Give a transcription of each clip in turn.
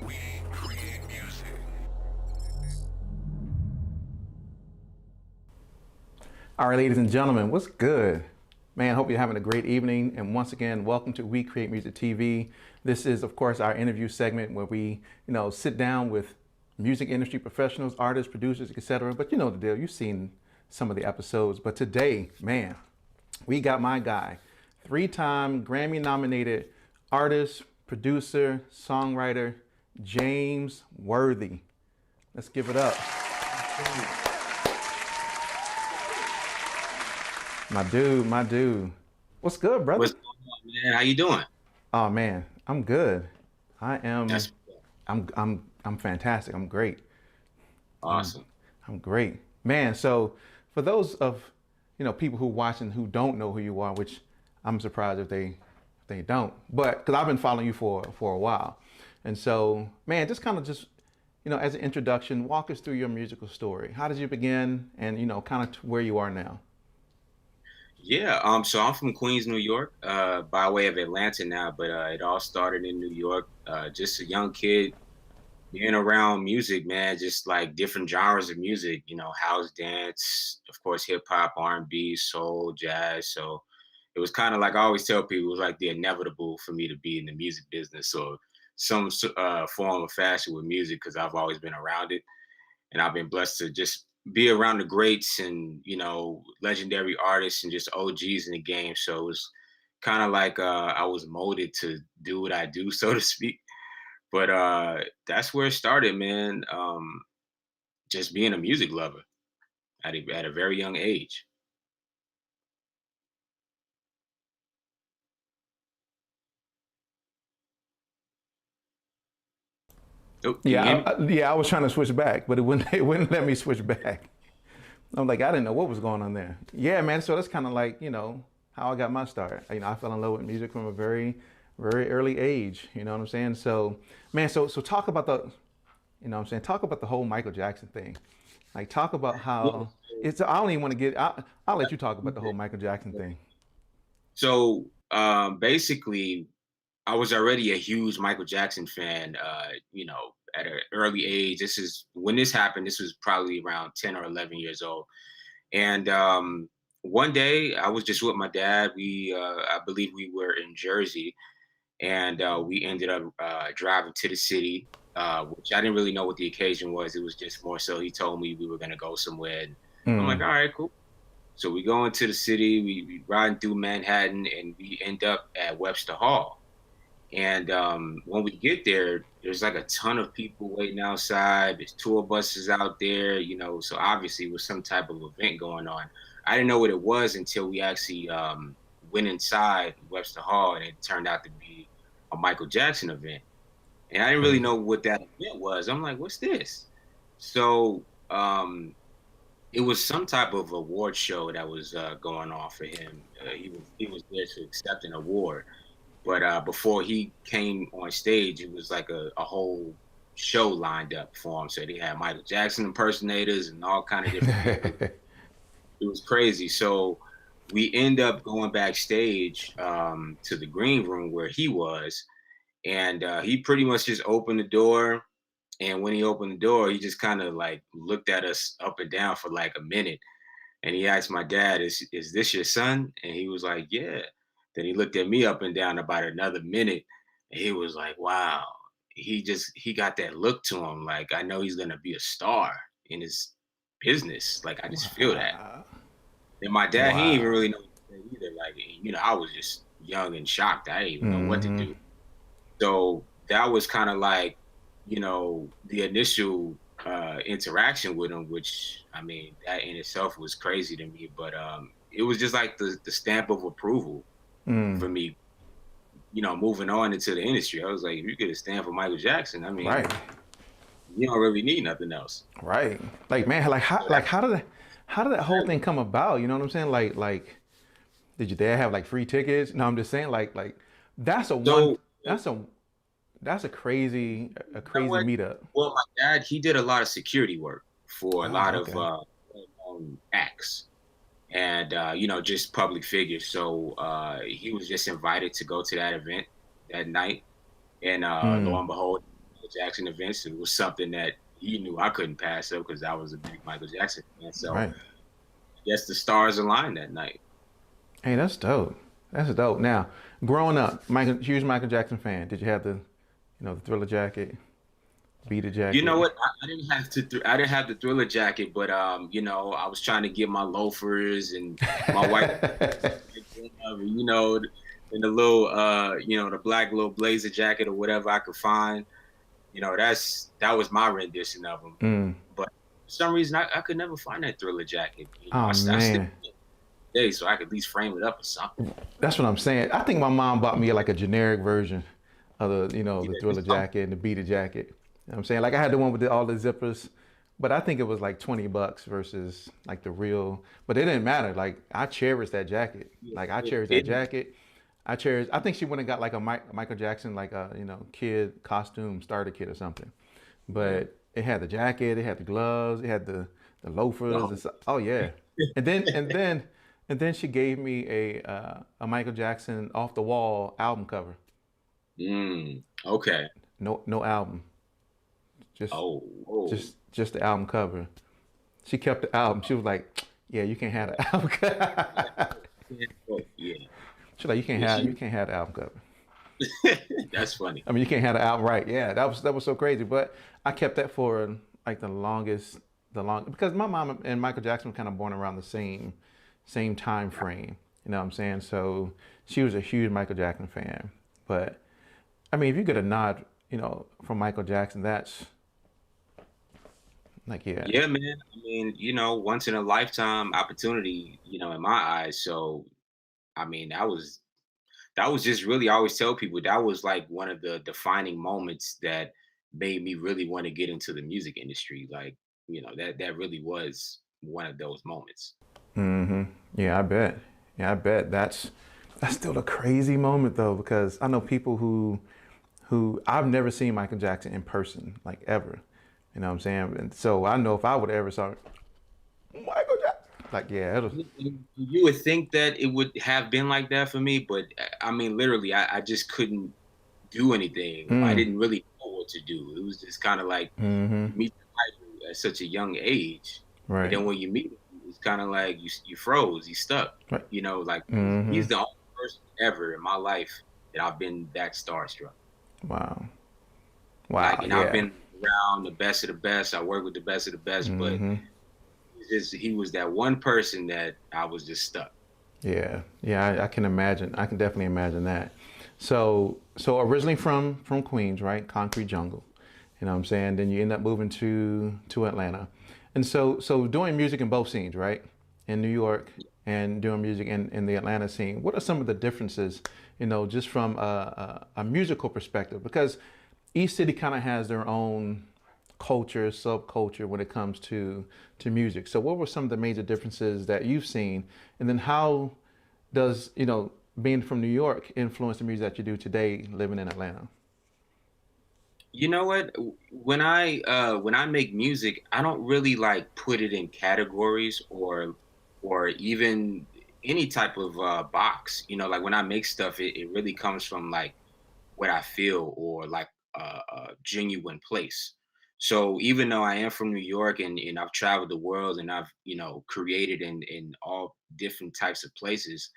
We create music. All right, ladies and gentlemen, what's good? Man, hope you're having a great evening. And once again, welcome to We Create Music TV. This is, of course, our interview segment where we, sit down with music industry professionals, artists, producers, etc. But you know the deal. You've seen some of the episodes. But today, man, we got my guy, three-time Grammy-nominated artist, producer, songwriter, James Worthy. Let's give it up. My dude. What's good, brother? What's going on, man? How you doing? Oh man, I'm good. I am. That's I'm fantastic. I'm great. I'm awesome. I'm great, man. So for those of people who watch and who don't know who you are, which I'm surprised if they don't, but because I've been following you for a while, and so man, just kind of just as an introduction, walk us through your musical story. How did you begin, and kind of where you are now. Yeah, so I'm from Queens, New York, by way of Atlanta now, but it all started in New York. Just a young kid being around music, man, just like different genres of music, house dance, of course, hip hop, R&B, soul, jazz. So it was kind of like I always tell people, it was like the inevitable for me to be in the music business or some form of fashion with music because I've always been around it. And I've been blessed to just be around the greats and legendary artists and just OGs in the game. So it was kind of like I was molded to do what I do, so to speak. But that's where it started, man. Just being a music lover at a very young age. Oh, can you hear me? Yeah, I was trying to switch back, but it wouldn't it wouldn't let me switch back. I'm like, I didn't know what was going on there. Yeah, man. So that's kind of like how I got my start. I fell in love with music from a very early age. You know what I'm saying? So, man, so talk about what I'm saying, talk about the whole Michael Jackson thing. Like, talk about Yeah, how it's. I don't even want to get. I'll let you talk about the whole Michael Jackson thing. so basically, I was already a huge Michael Jackson fan, at an early age. This is when this happened. This was probably around 10 or 11 years old. And one day I was just with my dad. I believe we were in Jersey, and we ended up driving to the city, which I didn't really know what the occasion was. It was just more so he told me we were going to go somewhere. And I'm like, Mm. all right, cool. So we go into the city, we riding through Manhattan, and we end up at Webster Hall. And when we get there, there's like a ton of people waiting outside. There's tour buses out there, so obviously it was some type of event going on. I didn't know what it was until we actually went inside Webster Hall, and it turned out to be a Michael Jackson event. And I didn't really Crazy. know what that event was. I'm like, what's this? So it was some type of award show that was going on for him. He was there to accept an award, but before he came on stage, it was like a whole show lined up for him. So they had Michael Jackson impersonators and all kind of different people. It was crazy. So we end up going backstage to the green room where he was, and he pretty much just opened the door. And when he opened the door, he just kind of like looked at us up and down for like a minute. And he asked my dad, "Is this your son?" And he was like, "Yeah." Then he looked at me up and down about another minute, and he was like, "Wow." He got that look to him, like I know he's gonna be a star in his business. Like I just feel that. Wow. And my dad, he didn't even Wow. really know what to say either. Like I was just young and shocked. I didn't even know what to Hmm. do. So that was kind of like, the initial interaction with him, which I mean, that in itself was crazy to me. But it was just like the stamp of approval Mm. for me, moving on into the industry. I was like, if you get a stamp for Michael Jackson, I mean, Right. you don't really need nothing else. Right. Like, man, like how So like that's how did that whole thing incredible. come about? You know what I'm saying? Like did your dad have like free tickets? No, I'm just saying like that's a one So that's a that's a know crazy what? meetup. Well, my dad, he did a lot of security work for a lot Oh, of okay. acts and just public figures. So he was just invited to go to that event that night, and lo Mm. and behold, Jackson events. It was something that he knew I couldn't pass up because I was a big Michael Jackson fan. So Right. I guess the stars aligned that night. Hey, that's dope. That's dope. Now, growing up, huge Michael Jackson fan. Did you have the Thriller jacket, beat a jacket? You know what? I didn't have I didn't have the Thriller jacket, but I was trying to get my loafers and my white, you know, and the little, the black little blazer jacket or whatever I could find. That was my rendition of them. But for some reason, I could never find that Thriller jacket. Oh, man. So I could at least frame it up or something. That's what I'm saying. I think my mom bought me like a generic version of the Thriller jacket and the beat a jacket. You know what I'm saying? Like I had the one with all the zippers, but I think it was like $20 versus like the real, but it didn't matter. Like I cherish that jacket. Like I cherish that jacket. I think she went and got like a Michael Jackson, like a, kid costume starter kit or something. But it had the jacket, it had the gloves, it had the loafers. Oh yeah. And then she gave me a Michael Jackson Off the Wall album cover. Okay. No album. Just the album cover. She kept the album. She was like, "Yeah, you can't have the album cover." Yeah. She's like, you can't have the album cover." That's funny. I mean, you can't have the album, right? Yeah, that was so crazy. But I kept that for like the longest, because my mom and Michael Jackson were kind of born around the same time frame. You know what I'm saying? So she was a huge Michael Jackson fan. But I mean, if you get a nod, from Michael Jackson, that's like, yeah. Yeah, man. I mean, once in a lifetime opportunity, in my eyes. So, I mean, that was just really, I always tell people that was like one of the defining moments that made me really want to get into the music industry. Like, that really was one of those moments. Yeah, I bet. That's still a crazy moment though, because I know people who I've never seen Michael Jackson in person, like ever. You know what I'm saying? And so I know if I would ever saw Michael Jackson, like, yeah. You would think that it would have been like that for me, but I mean, literally, I just couldn't do anything. I didn't really know what to do. It was just kind of like you meet the idol at such a young age. Right. And then when you meet him, it's kind of like you froze, you stuck. Right. Like he's the only person ever in my life that I've been that starstruck. Wow. Like, and I've been around the best of the best. I work with the best of the best, but he was that one person that I was just stuck. Yeah, I can imagine. I can definitely imagine that. So originally from Queens, right? Concrete jungle. You know what I'm saying? Then you end up moving to Atlanta. And so doing music in both scenes, right? In New York and doing music in the Atlanta scene. What are some of the differences, just from a musical perspective? Because each city kind of has their own culture, subculture when it comes to music. So what were some of the major differences that you've seen? And then how does, being from New York influence the music that you do today living in Atlanta? You know what? When I make music, I don't really like put it in categories or even any type of box. Like when I make stuff, it really comes from like what I feel or like a genuine place. So even though I am from New York and I've traveled the world and I've created in all different types of places,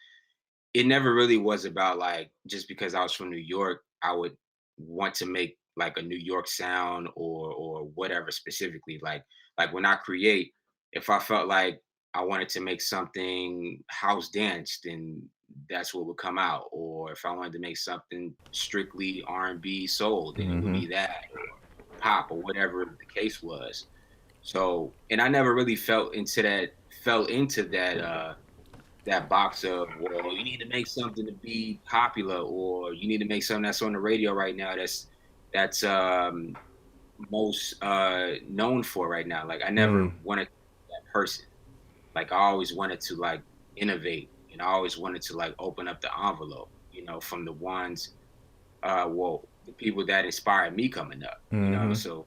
it never really was about like just because I was from New York, I would want to make like a New York sound or whatever specifically. Like when I create, if I felt like I wanted to make something house dance, then that's what would come out. Or if I wanted to make something strictly R&B soul, then it would be that, or pop or whatever the case was. So, and I never really fell into that that box of, well, you need to make something to be popular, or you need to make something that's on the radio right now that's most known for right now. Like I never wanted that person. Like I always wanted to like innovate, and I always wanted to like open up the envelope, from the ones the people that inspired me coming up. So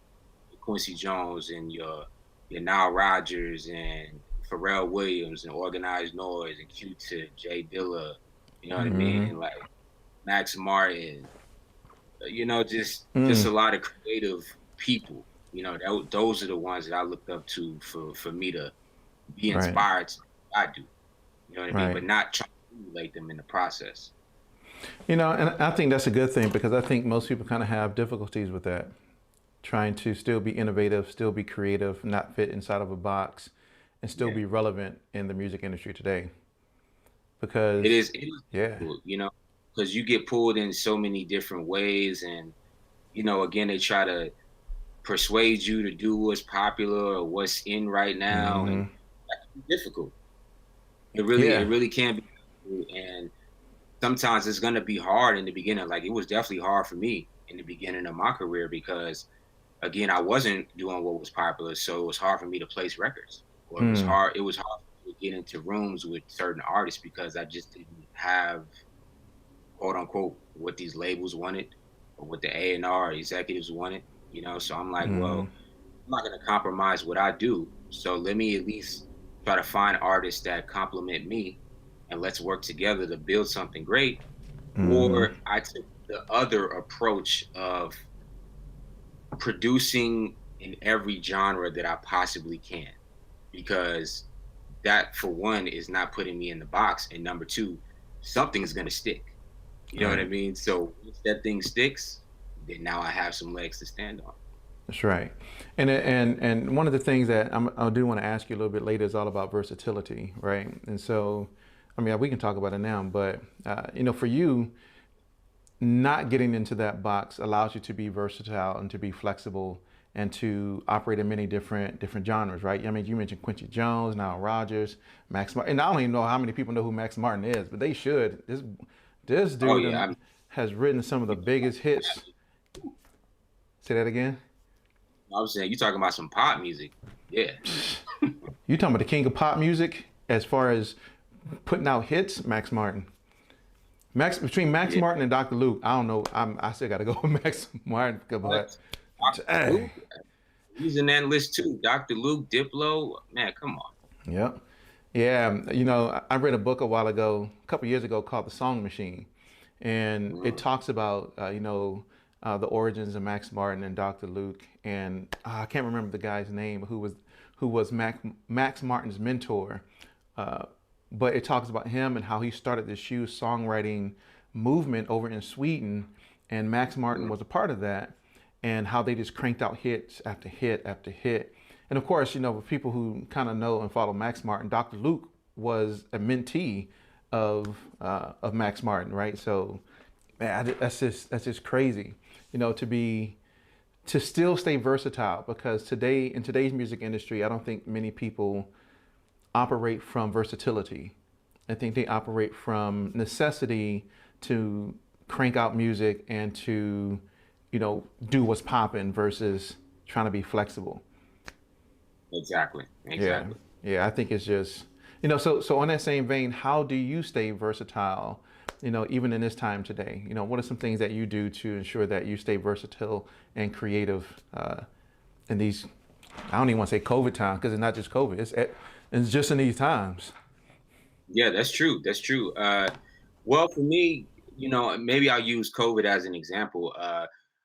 Quincy Jones and your Nile Rodgers and Pharrell Williams and Organized Noise and Q-Tip, Jay Dilla, you know what I mean? And like Max Martin, Just a lot of creative people. Those are the ones that I looked up to for me to be Right. inspired to do what I do. You know what I mean? Right. But not try to emulate them in the process. And I think that's a good thing because I think most people kind of have difficulties with that, trying to still be innovative, still be creative, not fit inside of a box, and still Yeah. be relevant in the music industry today. It Because, is it is yeah, difficult, because you get pulled in so many different ways, and again, they try to persuade you to do what's popular or what's in right now, and hmm, that can be difficult. It yeah, really can be difficult, and sometimes it's gonna be hard in the beginning. Like, it was definitely hard for me in the beginning of my career because, again, I wasn't doing what was popular, so it was hard for me to place records, or mm, it was hard for me to get into rooms with certain artists because I just didn't have, quote unquote, what these labels wanted or what the A&R executives wanted. So I'm like, mm, well, I'm not going to compromise what I do. So let me at least try to find artists that complement me, and let's work together to build something great. mm, Or I took the other approach of producing in every genre that I possibly can, because that, for one, is not putting me in the box. And number two, something's going to stick. You know what I right. mean? So once that thing sticks, then now I have some legs to stand on. That's right. And one of the things that I do want to ask you a little bit later is all about versatility, right? And so, I mean, we can talk about it now, but for you, not getting into that box allows you to be versatile and to be flexible and to operate in many different genres, right? I mean, you mentioned Quincy Jones, Nile Rodgers, Max Martin, and I don't even know how many people know who Max Martin is, but they should. This Oh dude yeah, I mean, has written some of the biggest hits. Say that again. I was saying, you talking about some pop music. Yeah. You talking about the king of pop music as far as putting out hits? Max Martin. Between Max Yeah. Martin and Dr. Luke, I don't know. I still got to go with Max Martin, but What? Dr. hey, Luke? He's in that list too. Dr. Luke, Diplo. Man, come on. yep. Yeah, I read a book a while ago, a couple years ago, called The Song Machine, and it Mm. talks about the origins of Max Martin and Dr. Luke, and I can't remember the guy's name who was Max Martin's mentor, uh, but it talks about him and how he started this huge songwriting movement over in Sweden, and Max Martin Mm. was a part of that, and how they just cranked out hits after hit after hit. And of course, for people who kind of know and follow Max Martin, Dr. Luke was a mentee of Max Martin, right? So, man, that's just crazy, to still stay versatile because today in today's music industry, I don't think many people operate from versatility. I think they operate from necessity to crank out music and to, do what's popping versus trying to be flexible. Exactly. Yeah, Exactly. yeah. I think it's just, so on that same vein, how do you stay versatile? Even in this time today, what are some things that you do to ensure that you stay versatile and creative in these? I don't even want to say COVID times because it's not just COVID. It's just in these times. Yeah, that's true. That's true. Well, for me, maybe I'll use COVID as an example.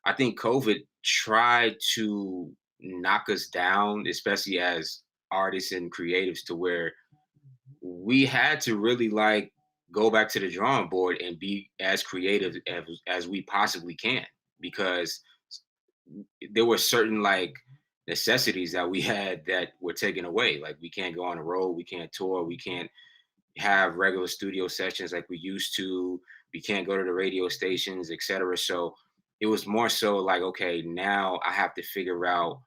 I think COVID tried to knock us down, especially as artists and creatives, to where we had to really like go back to the drawing board and be as creative as we possibly can, because there were certain like necessities that we had that were taken away. Like, we can't go on the road, we can't tour, we can't have regular studio sessions like we used to. We can't go to the radio stations, etc. So it was more so like, okay, now I have to figure out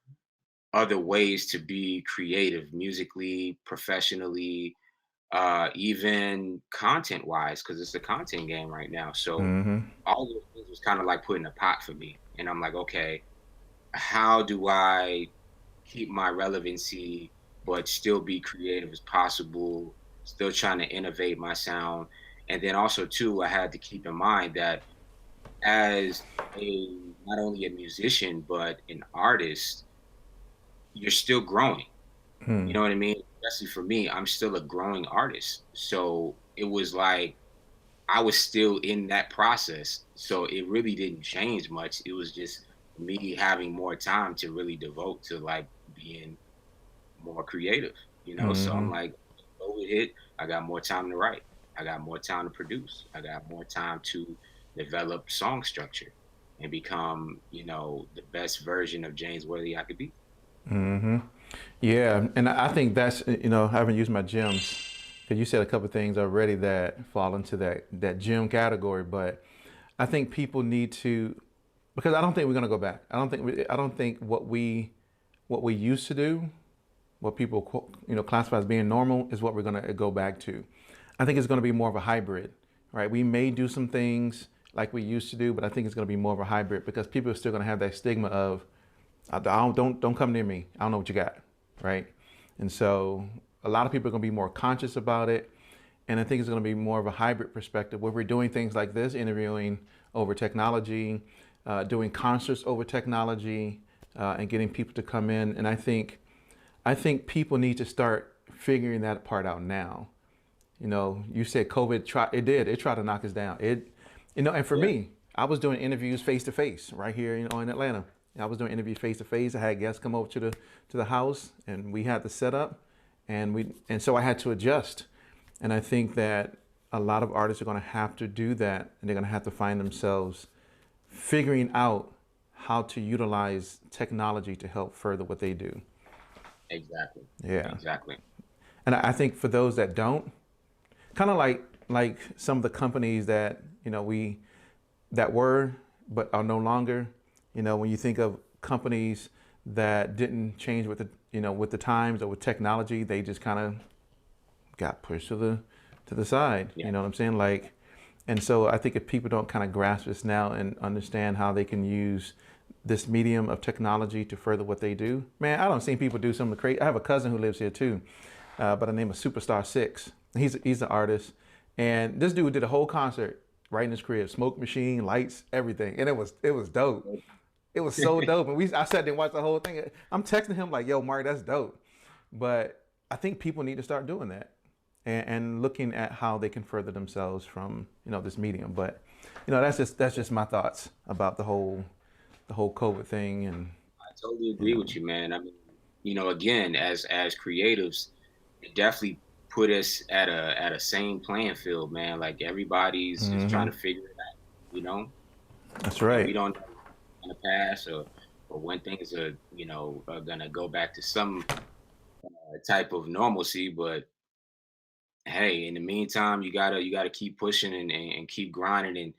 other ways to be creative musically, professionally, even content wise, because it's a content game right now. So Mm-hmm. all those things was kind of like put in a pot for me. And I'm like, okay, how do I keep my relevancy but still be creative as possible, still trying to innovate my sound? And then also too, I had to keep in mind that as a not only a musician but an artist, you're still growing. You Hmm. know what I mean? Especially for me, I'm still a growing artist. So it was like I was still in that process. So it really didn't change much. It was just me having more time to really devote to like being more creative, you know? So I'm Mm-hmm. like, COVID hit, I got more time to write. I got more time to produce. I got more time to develop song structure and become, you know, the best version of James Worthy I could be. Mm-hmm. Yeah, and I think that's, I haven't used my gyms because you said a couple of things already that fall into that gym category, but I think people need to, because I don't think we're gonna go back. I don't think what we used to do, what people classify as being normal, is what we're gonna go back to. I think it's gonna be more of a hybrid, right? We may do some things like we used to do, but I think it's gonna be more of a hybrid because people are still gonna have that stigma of don't come near me. I don't know what you got, right? And so a lot of people are going to be more conscious about it, and I think it's going to be more of a hybrid perspective where we're doing things like this, interviewing over technology, doing concerts over technology, and getting people to come in. And I think people need to start figuring that part out now. You said COVID it tried to knock us down. And for Yeah. me, I was doing interviews face to face right here, in Atlanta. I was doing interviews face to face. I had guests come over to the house, and we had the setup, and so I had to adjust. And I think that a lot of artists are going to have to do that, and they're going to have to find themselves figuring out how to utilize technology to help further what they do. Exactly. Yeah, Exactly. and I think for those that don't, kind of like some of the companies that we that were but are no longer. When you think of companies that didn't change with the times or with technology, they just kind of got pushed to the side. Yeah. You know what I'm saying? Like, and so I think if people don't kind of grasp this now and understand how they can use this medium of technology to further what they do, man, I don't see people do some of the crazy. I have a cousin who lives here too, by the name of Superstar Six. He's an artist, and this dude did a whole concert right in his crib, smoke machine, lights, everything, and it was dope. It was so dope, and I sat there and watched the whole thing. I'm texting him like, "Yo, Mark, that's dope." But I think people need to start doing that and looking at how they can further themselves from this medium. But that's just my thoughts about the whole COVID thing, and I totally you agree know. with you, man. I mean, again, as creatives, it definitely put us at a same playing field, man. Like everybody's just trying Hmm. to figure it out, you know. That's We right. don't know in the past or when things are gonna go back to some type of normalcy, but hey, in the meantime, you gotta keep pushing and keep grinding and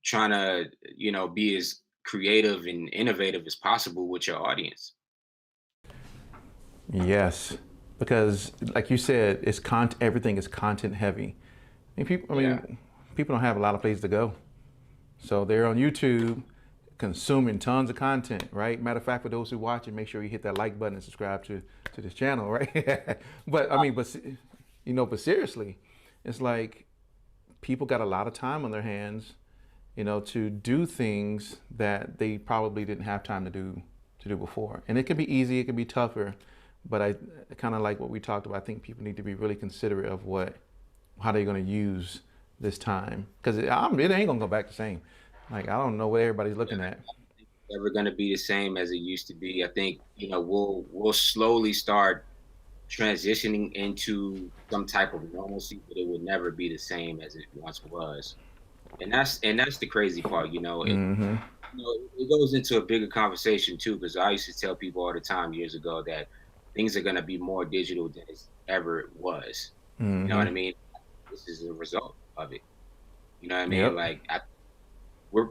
trying to be as creative and innovative as possible with your audience. Yes, because like you said, it's everything is content heavy. I Yeah. mean, people don't have a lot of places to go. So they're on YouTube consuming tons of content, right? Matter of fact, for those who watch it, make sure you hit that like button and subscribe to this channel, right? But I mean, but seriously, it's like people got a lot of time on their hands, to do things that they probably didn't have time to do before. And it can be easy, it can be tougher, but I kind of like what we talked about. I think people need to be really considerate of how they're going to use this time because it ain't gonna go back the same. Like I don't know what everybody's Yeah. looking at. Never going to be the same as it used to be. I think we'll slowly start transitioning into some type of normalcy, but it will never be the same as it once was. And that's the crazy part. Mm-hmm. It goes into a bigger conversation too, because I used to tell people all the time years ago that things are going to be more digital than it ever was. You know what I Mm-hmm. mean? This is a result of it. You know what I mean? Yep. Like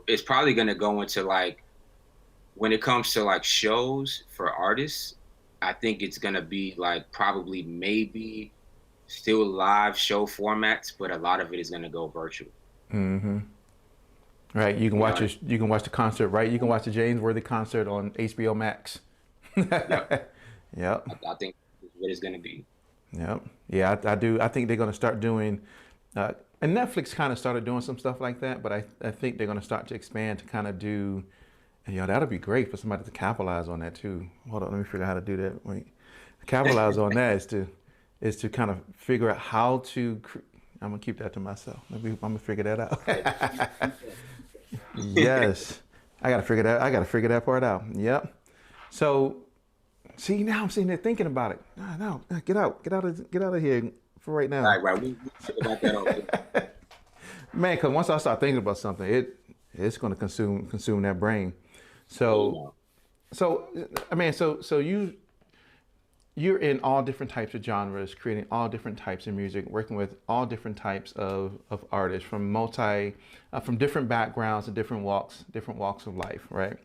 it's probably going to go into like when it comes to like shows for artists, I think it's gonna be like probably maybe still live show formats, but a lot of it is gonna go virtual. Mm-hmm. Right. You can You know watch what I it. You can watch the concert. Right. You can watch the James Worthy concert on HBO Max. mean? Yep. Yep. I think that's what it's gonna be. Yep. Yeah, I do. I think they're going to start doing, uh, and Netflix kind of started doing some stuff like that, but I think they're going to start to expand to kind of do, and that'll be great for somebody to capitalize on that too. Hold on, let me figure out how to do that. Wait, capitalize on that is to kind of figure out how to I'm gonna keep that to myself. Maybe I'm gonna figure that out. Yes, I gotta figure that. I gotta figure that part out. Yep. So, see, now I'm sitting there thinking about it. No, get out of here for right now, Right. We talk about that all day. man. Because once I start thinking about something, it's gonna consume that brain. So, You so I mean, so you're in all different types of genres, creating all different types of music, working with all different types of artists from different backgrounds and different walks of life, right?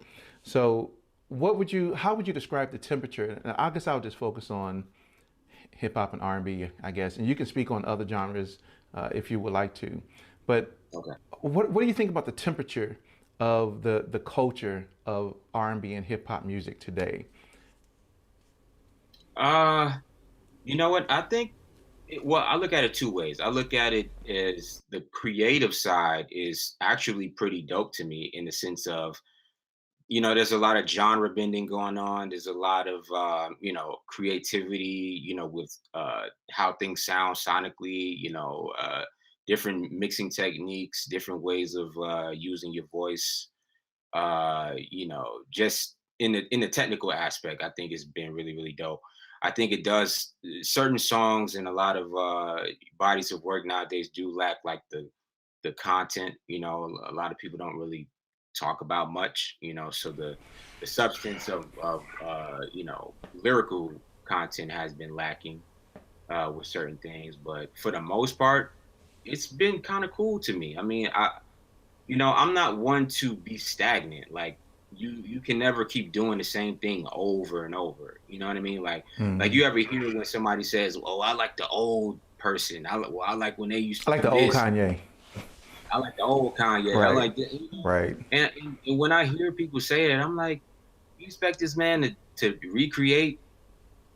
So how would you describe the temperature? And I guess I would just focus on hip hop and R&B, I guess, and you can speak on other genres if you would like to. But Okay. what do you think about the temperature of the culture of R&B and hip hop music today? You know what? I think, well, I look at it two ways. I look at it as the creative side is actually pretty dope to me in the sense of, there's a lot of genre bending going on. There's a lot of, creativity, with how things sound sonically, different mixing techniques, different ways of using your voice. Just in the technical aspect, I think it's been really, really dope. I think it does certain songs and a lot of bodies of work nowadays do lack like the content. A lot of people don't really talk about much. So the substance of lyrical content has been lacking with certain things. But for the most part, it's been kind of cool to me. I mean, I'm not one to be stagnant. Like you can never keep doing the same thing over and over. You know what I mean? Like Hmm. you ever hear when somebody says, "Oh, I like the old person. I like when they used I to like do the old this. Kanye. I like the old Kanye. I Right, like that." right. And when I hear people say that, I'm like, you expect this man to recreate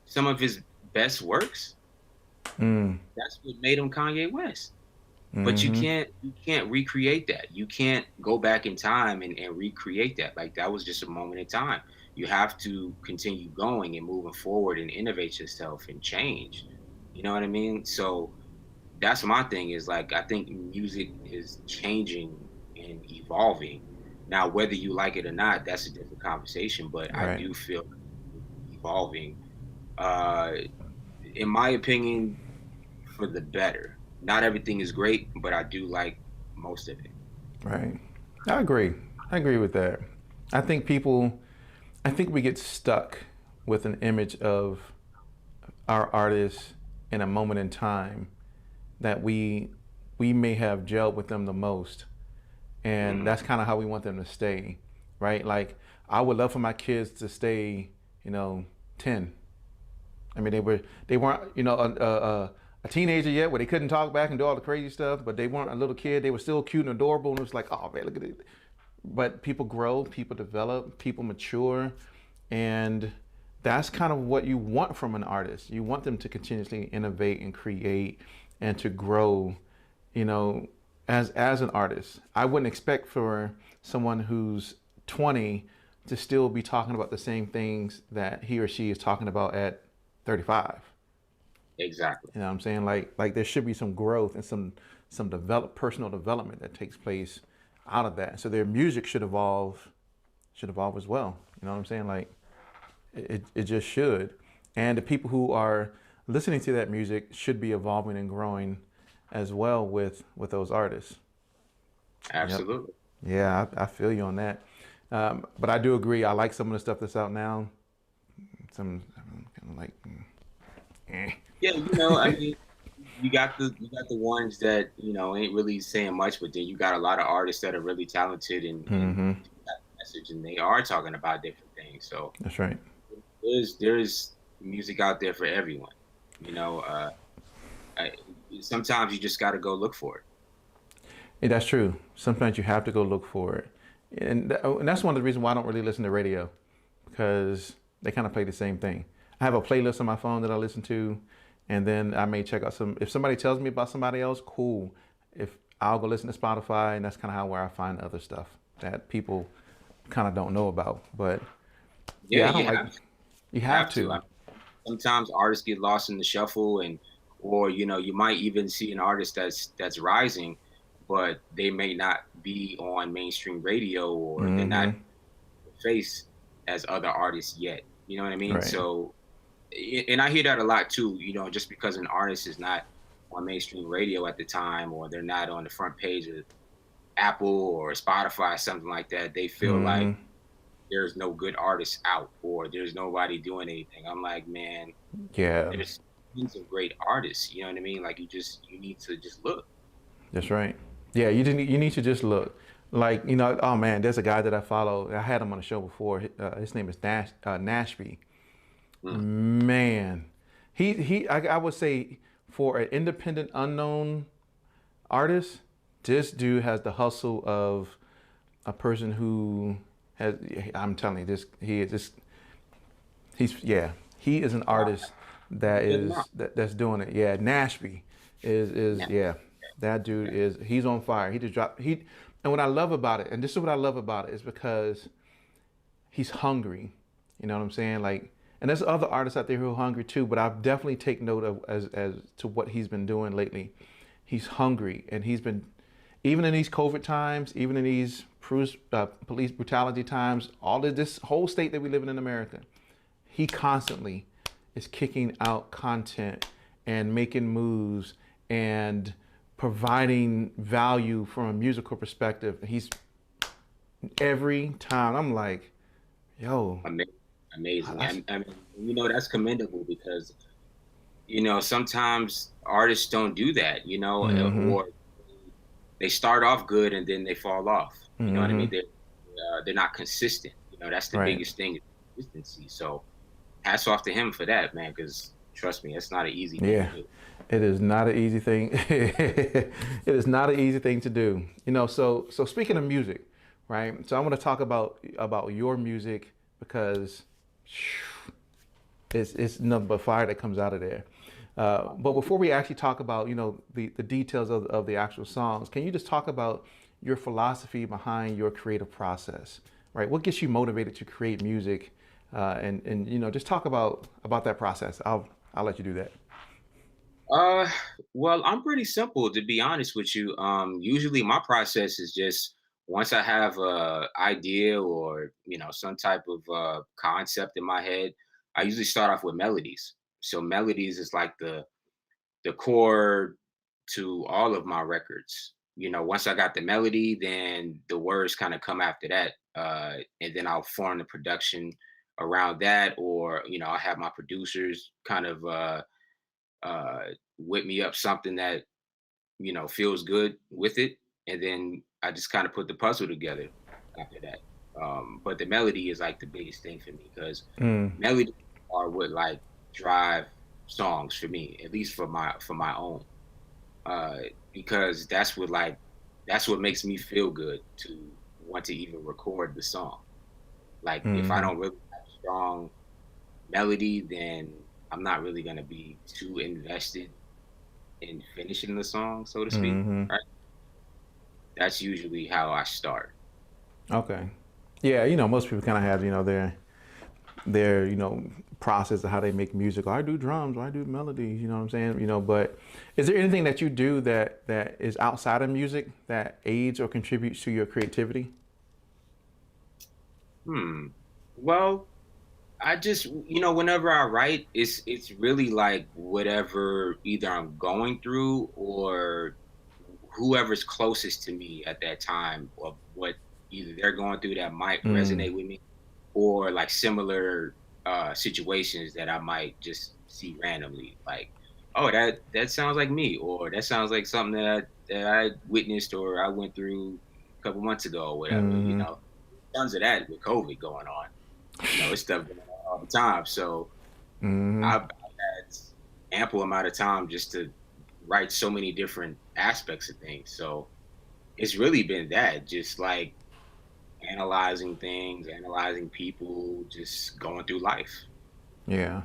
some of his best works? Mm, That's what made him Kanye West. But you mm-hmm. can't recreate that. You can't go back in time and recreate that. Like that was just a moment in time. You have to continue going and moving forward and innovate yourself and change. You know what I mean? So that's my thing is like I think music is changing and evolving. Now, whether you like it or not, that's a different conversation. But I Right, do feel evolving. Uh, in my opinion, for the better. Not everything is great, but I do like most of it. right. I agree. I agree with that. I think people, I think we get stuck with an image of our artists in a moment in time that we may have gelled with them the most, and Hmm. that's kind of how we want them to stay, right? Like I would love for my kids to stay, 10. I mean, they weren't, a teenager yet where they couldn't talk back and do all the crazy stuff, but they weren't a little kid. They were still cute and adorable, and it was like, oh man, look at it. But people grow, people develop, people mature, and that's kind of what you want from an artist. You want them to continuously innovate and create and to grow, you know, as an artist. I wouldn't expect for someone who's 20 to still be talking about the same things that he or she is talking about at 35. Exactly. You know what I'm saying? Like there should be some growth and some personal development that takes place out of that. So their music should evolve as well. You know what I'm saying? Like it just should. And the people who are listening to that music should be evolving and growing as well with those artists. Yep. Absolutely. Yeah, I feel you on that. But I do agree. I like some of the stuff that's out now. Some kind of like, eh. Yeah, I mean, you got the ones that ain't really saying much, but then you got a lot of artists that are really talented and Mm-hmm. got the message, and they are talking about different things. So That's right. there's music out there for everyone. You know, I, sometimes you just got to go look for it. Yeah, that's true. Sometimes you have to go look for it, and that's one of the reasons why I don't really listen to radio, because they kind of play the same thing. I have a playlist on my phone that I listen to, and then I may check out some. If somebody tells me about somebody else, cool. If I'll go listen to Spotify, and that's kind of how where I find other stuff that people kind of don't know about. But Yeah, yeah, I you don't like. have You have have to. to. Sometimes artists get lost in the shuffle, and or you might even see an artist that's rising, but they may not be on mainstream radio, or they're not Mm-hmm. face as other artists yet. You know what I mean? Right. So, and I hear that a lot too. Just because an artist is not on mainstream radio at the time, or they're not on the front page of Apple or Spotify, something like that, they feel like Mm-hmm. there's no good artists out, or there's nobody doing anything. I'm like, man, Yeah, there's tons of great artists. You know what I mean? Like, you need to just look. that's right. Yeah, you need to just look. Like, oh man, there's a guy that I follow. I had him on the show before. His name is Nashby. Mm. Man, I would say for an independent, unknown artist, this dude has the hustle of a person who has. I'm telling you, he is an artist Good enough. that's doing it. Yeah, Nashby is Yeah. yeah. That dude he's on fire. He just dropped and what I love about it, and this is what I love about it, is because he's hungry. You know what I'm saying? Like, and there's other artists out there who are hungry too, but I've definitely take note of as to what he's been doing lately. He's hungry, and he's been, even in these COVID times, even in these police brutality times, all of this whole state that we live in America, he constantly is kicking out content and making moves and providing value from a musical perspective. He's every time I'm like, yo, Amazing. that's, I mean, that's commendable, because sometimes artists don't do that, mm-hmm, or they start off good and then they fall off. You know what I mm-hmm, mean? They're not consistent. That's the right. biggest thing, consistency. So hats off to him for that, man. Because trust me, that's not an easy thing Yeah, to do. it is not an easy thing. It is not an easy thing to do. So speaking of music, right? So I want to talk about your music, because it's nothing but fire that comes out of there. But before we actually talk about the details of the actual songs, can you just talk about your philosophy behind your creative process, right? What gets you motivated to create music, and just talk about that process. I'll let you do that. Uh, well, I'm pretty simple, to be honest with you. Usually my process is just, once I have a idea, or some type of concept in my head, I usually start off with melodies. So melodies is like the core to all of my records. Once I got the melody, then the words kind of come after that, and then I'll form the production around that, or I have my producers kind of uh, whip me up something that feels good with it, and then I just kind of put the puzzle together after that. But the melody is like the biggest thing for me, because Mm, melody are what like drive songs for me, at least for my own, uh, because that's what makes me feel good to want to even record the song. Like, if I mm-hmm, don't really have a strong melody, then I'm not really gonna be too invested in finishing the song, so to speak. mm-hmm. Right? That's usually how I start. Okay. Yeah, most people kind of have their process of how they make music. Oh, I do drums, or I do melodies. You know what I'm saying? But is there anything that you do that is outside of music that aids or contributes to your creativity? Hmm. Well, I just, whenever I write, it's really like whatever either I'm going through, or whoever's closest to me at that time, of what either they're going through that might Mm, resonate with me, or like similar situations that I might just see randomly, like, oh, that sounds like me, or that sounds like something that I witnessed or I went through a couple months ago, or whatever. mm-hmm, Tons of that with COVID going on. It's stuff going on all the time. So mm-hmm. I've had ample amount of time just to write so many different aspects of things. So it's really been that, just like analyzing things, analyzing people, just going through life. Yeah.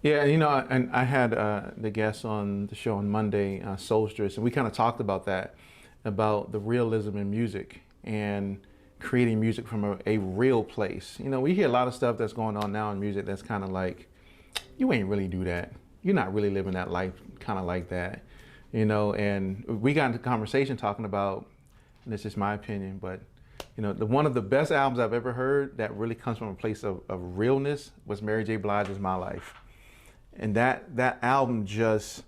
Yeah, and I had the guest on the show on Monday, Solstice, and we kind of talked about that, about the realism in music and creating music from a real place. We hear a lot of stuff that's going on now in music that's kind of like, you ain't really do that. you're not really living that life kind of like that, you know. And we got into conversation talking about, and this is my opinion, but you know, one of the best albums I've ever heard that really comes from a place of realness was Mary J. Blige's My Life. And that album just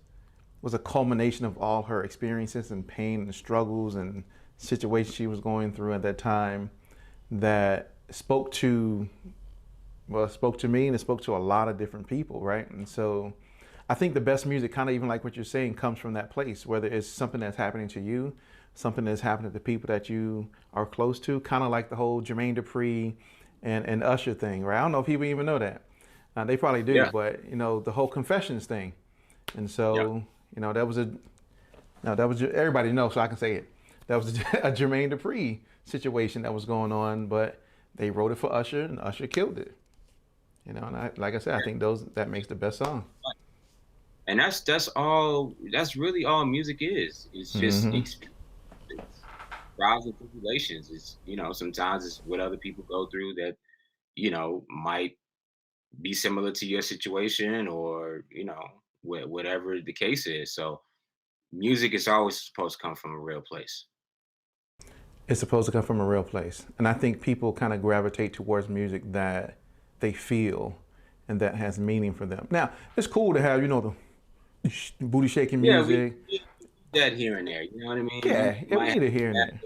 was a culmination of all her experiences and pain and struggles and situations she was going through at that time that spoke to me, and it spoke to a lot of different people, right? And so I think the best music, kind of even like what you're saying, comes from that place, whether it's something that's happening to you, something that's happening to the people that you are close to, kind of like the whole Jermaine Dupri and Usher thing, right? I don't know if people even know that. They probably do, Yeah. but you know, the whole Confessions thing. And so, you know, that was everybody knows, so I can say it. That was a Jermaine Dupri situation that was going on, but they wrote it for Usher, and Usher killed it. You know, and like I said, I think that makes the best song. And that's really all music is. It's just experiences, trials and tribulations. It's, you know, sometimes it's what other people go through that, you know, might be similar to your situation, or, you know, whatever the case is. So music is always supposed to come from a real place. It's supposed to come from a real place. And I think people kind of gravitate towards music that they feel and that has meaning for them. Now, it's cool to have, you know, the booty shaking music. We need that here and there. You know what I mean? Yeah, we need it here and there.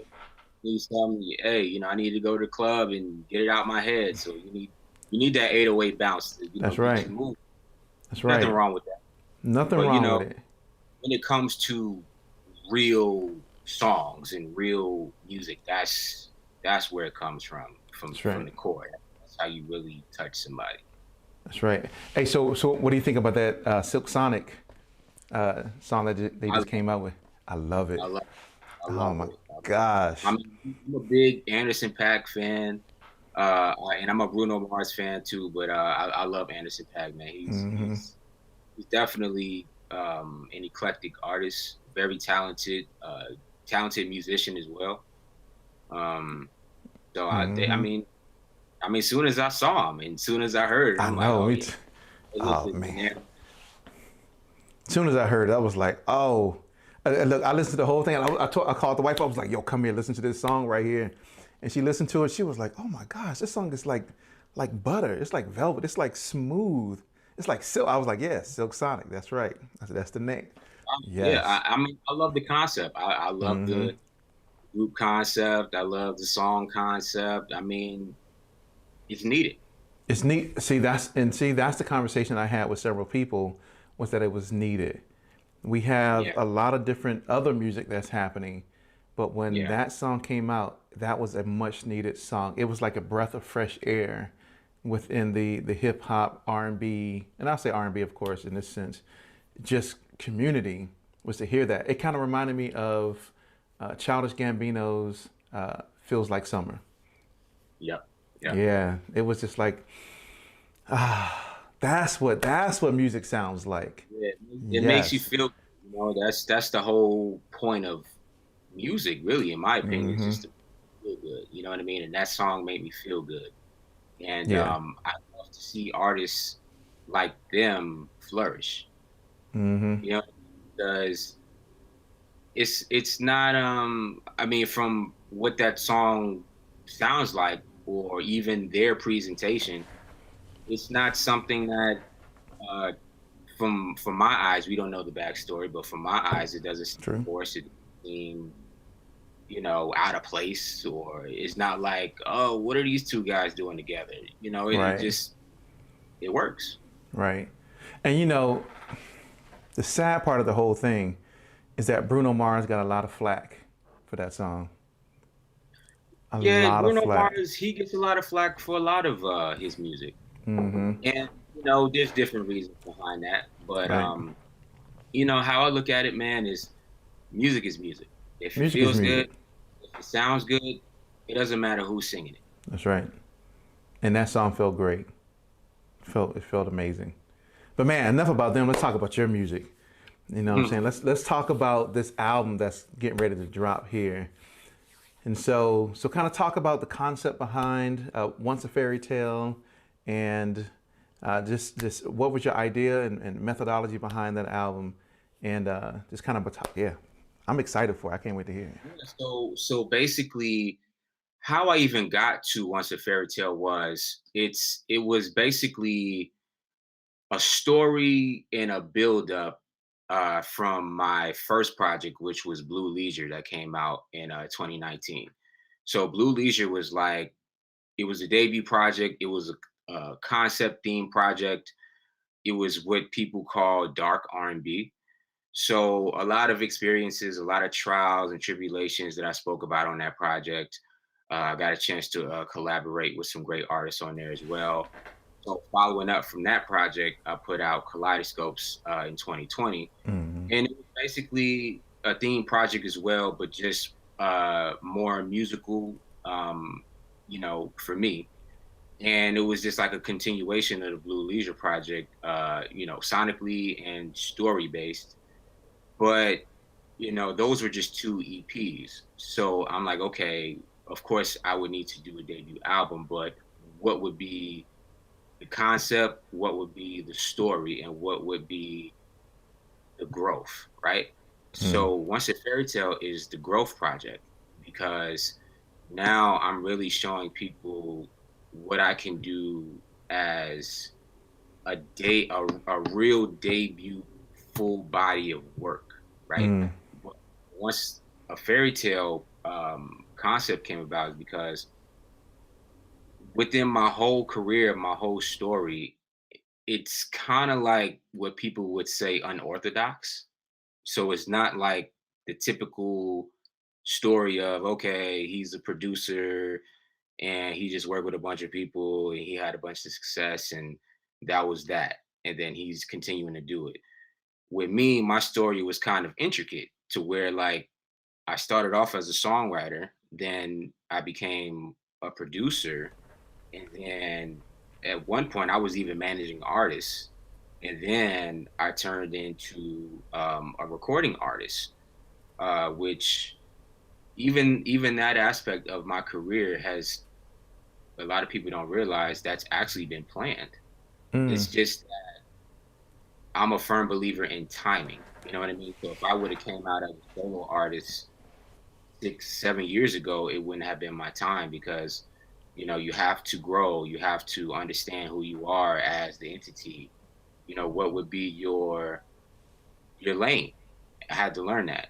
Please tell me, hey, you know, I need to go to the club and get it out my head. So you need that 808 bounce. To, you know, That's right. move. That's right. Nothing wrong with that. Nothing wrong you know, with it. When it comes to real songs and real music, that's where it comes from the core. That's how you really touch somebody. That's right. Hey, so what do you think about that Silk Sonic song that they just came out with? I love it. I love oh my it. gosh. I'm a big Anderson .Paak fan, and I'm a Bruno Mars fan too. But I love Anderson .Paak, man. He's definitely an eclectic artist, very talented musician as well. So I mean, as soon as I saw him, and as soon as I heard, I'm like, oh man. As soon as I heard it, I was like, oh. Look, I listened to the whole thing. I called the wife. I was like, yo, come here, listen to this song right here. And she listened to it. She was like, oh my gosh, this song is like butter. It's like velvet. It's like smooth. It's like silk. I was like, yeah, Silk Sonic. That's right. That's the name. Yes. Yeah, I mean, I love the concept. I love the group concept. I love the song concept. I mean, it's needed. It's neat. See, that's the conversation I had with several people, was that it was needed. We have a lot of different other music that's happening, but when that song came out, that was a much needed song. It was like a breath of fresh air within the hip hop, R&B, and I'll say R&B, of course, in this sense, just community, was to hear that. It kind of reminded me of Childish Gambino's Feels Like Summer. Yeah, it was just like, that's what music sounds like. Yeah, it makes you feel, you know, that's the whole point of music, really, in my opinion, is just to feel good. You know what I mean? And that song made me feel good. And I love to see artists like them flourish. You know, because it's not I mean, from what that song sounds like, or even their presentation, it's not something that from my eyes, we don't know the backstory, but from my eyes, it doesn't seem forced. It seem, you know, out of place, or it's not like, oh, what are these two guys doing together? You know, it works. Right. And you know, the sad part of the whole thing is that Bruno Mars got a lot of flack for that song. Bruno Mars, he gets a lot of flack for a lot of his music. And, you know, there's different reasons behind that. But, you know, how I look at it, man, is music is music. If it feels good, if it sounds good, it doesn't matter who's singing it. That's right. And that song felt great. It felt amazing. But man, enough about them. Let's talk about your music. You know what I'm saying? Let's talk about this album that's getting ready to drop here. And so kind of talk about the concept behind Once a Fairy Tale, and Just what was your idea and methodology behind that album, and just kind of yeah, I'm excited for it. I can't wait to hear it. Yeah, so basically, how I even got to Once a Fairy Tale was it was basically a story and a build up from my first project, which was Blue Leisure, that came out in 2019. So Blue Leisure was like, it was a debut project. It was a concept theme project. It was what people call dark R&B. So a lot of experiences, a lot of trials and tribulations that I spoke about on that project. I got a chance to collaborate with some great artists on there as well. So following up from that project, I put out Kaleidoscopes in 2020, Hmm. and it was basically a theme project as well, but just more musical, for me. And it was just like a continuation of the Blue Leisure project, sonically and story based. But those were just two EPs. So I'm like, okay, of course I would need to do a debut album, but what would be the concept, what would be the story, and what would be the growth, right? Mm. So Once a Fairy Tale is the growth project, because now I'm really showing people what I can do as a real debut full body of work, right? Mm. But once a fairy tale concept came about is because within my whole career, my whole story, it's kind of like what people would say unorthodox. So it's not like the typical story of, okay, he's a producer and he just worked with a bunch of people and he had a bunch of success and that was that. And then he's continuing to do it. With me, my story was kind of intricate to where like I started off as a songwriter, then I became a producer, and then at one point I was even managing artists, and then I turned into a recording artist, which even that aspect of my career has a lot of people don't realize that's actually been planned. Mm. It's just that I'm a firm believer in timing. You know what I mean? So if I would have came out as a solo artist 6, 7 years ago, it wouldn't have been my time because you have to grow, you have to understand who you are as the entity. What would be your lane. I had to learn that.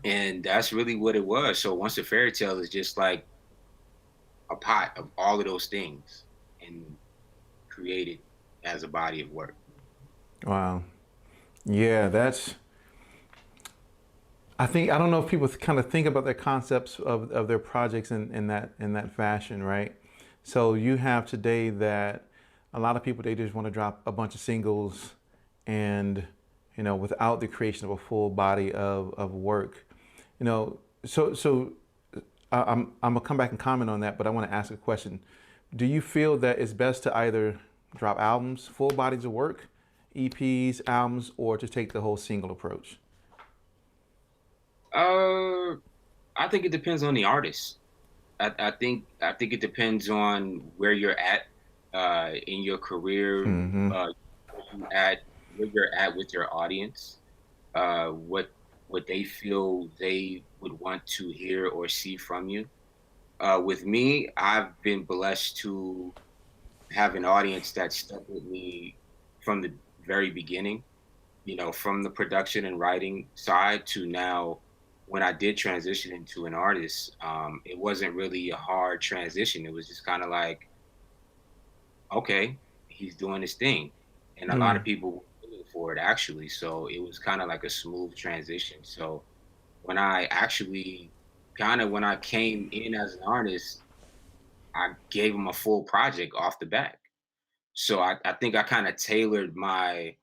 And that's really what it was. So Once a Fairy Tale is just like a pot of all of those things and created as a body of work. Wow. Yeah, that's. I don't know if people kind of think about their concepts of their projects in that fashion, right? So you have today that a lot of people, they just want to drop a bunch of singles and without the creation of a full body of work. So I'm gonna come back and comment on that, but I want to ask a question. Do you feel that it's best to either drop albums, full bodies of work, EPs, albums, or just take the whole single approach? Uh, I think it depends on the artist. I think it depends on where you're at in your career, Mm-hmm. where you're at with your audience, what they feel they would want to hear or see from you. With me, I've been blessed to have an audience that stuck with me from the very beginning, from the production and writing side to now when I did transition into an artist, it wasn't really a hard transition. It was just kind of like, okay, he's doing his thing. And a lot Mm. of people were looking for it actually. So it was kind of like a smooth transition. So when I actually when I came in as an artist, I gave him a full project off the back. So I think I kind of tailored my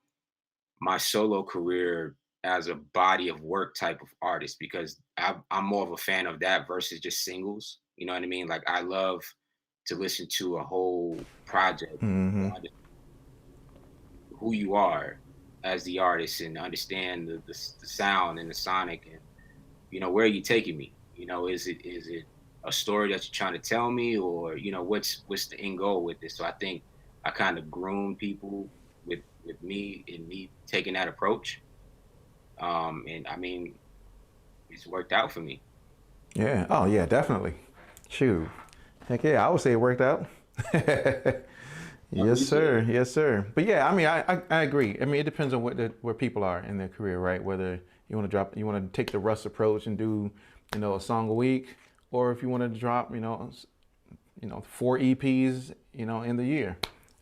solo career as a body of work type of artist because I'm more of a fan of that versus just singles. You know what I mean? Like I love to listen to a whole project, Mm-hmm. understand who you are as the artist and understand the sound and the sonic and where are you taking me? Is it a story that you're trying to tell me or what's the end goal with this? So I think I kind of groom people with me and me taking that approach. And I mean, it's worked out for me. Yeah. Oh yeah, definitely. Shoot. Heck yeah, I would say it worked out. Yes, Me too. sir. Yes, sir. But yeah, I mean, I agree. I mean, it depends on where people are in their career, right? Whether you want to take the Russ approach and do, a song a week, or if you want to drop, 4 EPs, in the year.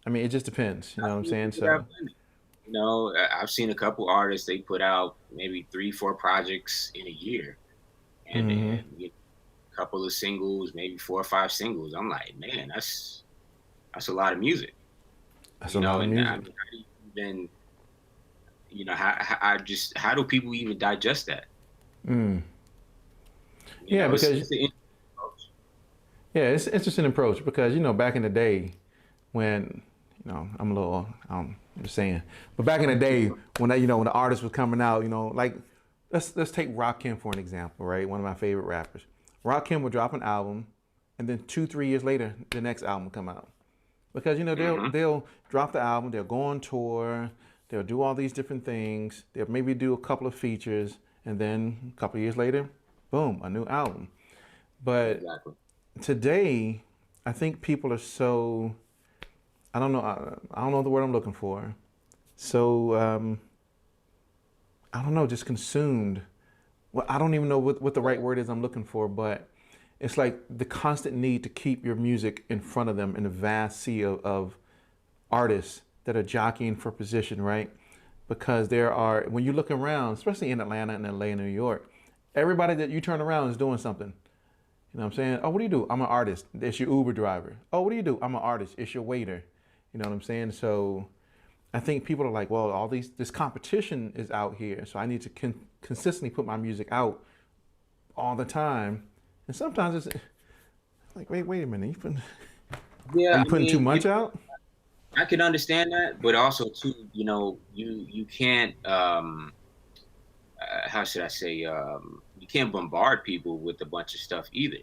I mean, it just depends. You know what I'm saying? So. You know, I've seen a couple artists, they put out maybe 3, 4 projects in a year, and Hmm. then get a couple of singles, maybe 4 or 5 singles. I'm like, man, that's a lot of music, That's you a know. lot of And I music. mean, how do you even, how do people even digest that? Mm. You Yeah, know, because it's an interesting approach. yeah, it's an interesting approach because back in the day when I'm a little I'm just saying, but back in the day when when the artist was coming out, like let's take Rakim for an example, right? One of my favorite rappers. Rakim would drop an album, and then 2 3 years later, the next album would come out because Hmm. they'll drop the album, they'll go on tour, they'll do all these different things, they'll maybe do a couple of features, and then a couple of years later, boom, a new album. But Exactly. today, I think people are so I don't know the word I'm looking for. So I don't know, just consumed. Well, I don't even know what the right word is I'm looking for, but it's like the constant need to keep your music in front of them in a vast sea of artists that are jockeying for position, right? Because there are, when you look around, especially in Atlanta and LA and New York, everybody that you turn around is doing something. You know what I'm saying? Oh, what do you do? I'm an artist. It's your Uber driver. Oh, what do you do? I'm an artist. It's your waiter. You know what I'm saying? So I think people are like, well, this competition is out here, so I need to consistently put my music out all the time. And sometimes it's like, wait a minute, are Yeah, you I putting too mean, much out? I can understand that, but also too, you can't how should I say, you can't bombard people with a bunch of stuff either.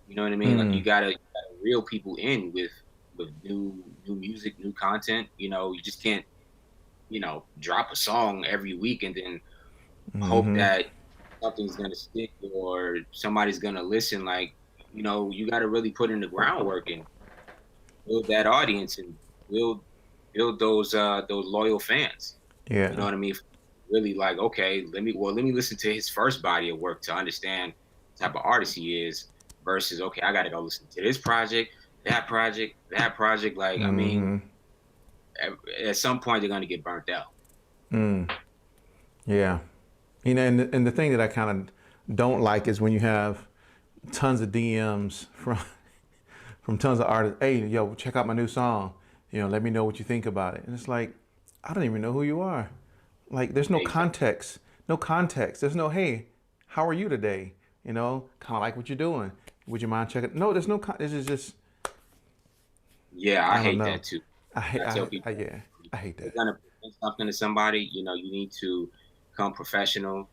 You know what I mean? Like Mm, you gotta reel people in with new music, new content. You know, you just can't, drop a song every week and then hope mm-hmm, that something's gonna stick or somebody's gonna listen. Like, you gotta really put in the groundwork and build that audience and build build those loyal fans. You know yeah. what I mean? Really like, okay, let me listen to his first body of work to understand the type of artist he is versus okay, I gotta go listen to this project, that project, that project. Like, I mean, Mm-hmm, at some point they're gonna get burnt out. mm, yeah. And the thing that I kind of don't like is when you have tons of DMs from tons of artists. Hey, yo, check out my new song. Let me know what you think about it. And it's like, I don't even know who you are. Like, there's no Exactly. context. No context. There's no, hey, how are you today? Kind of like what you're doing. Would you mind checking? No, there's no. This is just. Yeah, I I don't hate know. that too. I hate. I tell people Yeah. I hate you're that. gonna present something to somebody, you need to come professional.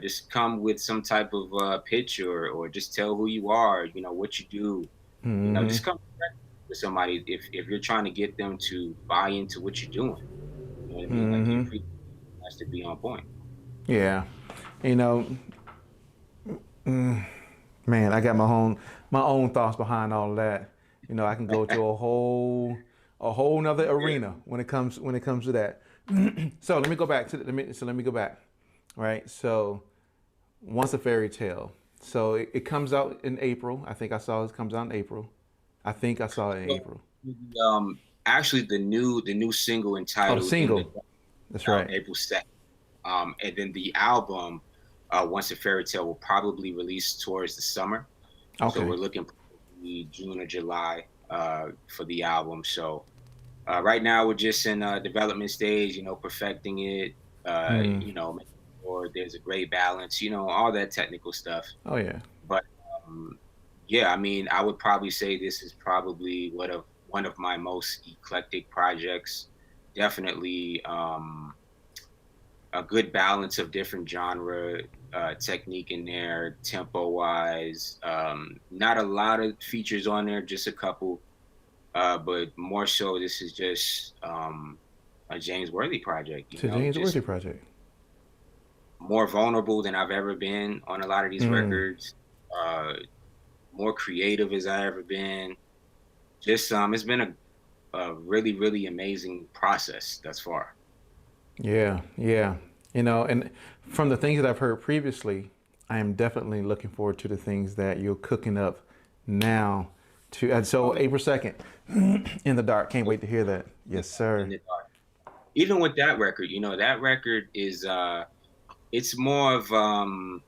Just come with some type of pitch or just tell who you are. You know what you do. Mm-hmm. Just come correct with somebody if you're trying to get them to buy into what you're doing. You know what I mean? Like your Mm-hmm. pre has to be on point. Yeah. You know, man, I got my own thoughts behind all of that. I can go to a whole nother Yeah. arena when it comes to that. So let me go back to let me go back. Right. So once a fairy tale. So it comes out in April. I think I saw it comes out in April. I think I saw it in So, April. actually, the new single Oh, the entitled "In the single. Dark" That's out right. April 2nd. And then the album, Once a Fairy Tale, will probably release towards the summer. So Okay. we're looking probably June or July for the album. So right now we're just in development stage, perfecting it, Hmm. making sure there's a great balance, all that technical stuff. Oh yeah. But um, yeah, I mean, I would probably say this is probably one of my most eclectic projects. Definitely a good balance of different genre technique in there, tempo wise. Not a lot of features on there, just a couple. but more so, this is just a James Worthy project. It's a James Just Worthy project. more vulnerable than I've ever been on a lot of these records. Uh, more creative as I ever been. Just it's been a really, really amazing process thus far. Yeah, yeah. And from the things that I've heard previously, I am definitely looking forward to the things that you're cooking up now. And so April 2nd, In the Dark. Can't wait to hear that. Yes, sir. Even with that record, that record is it's more of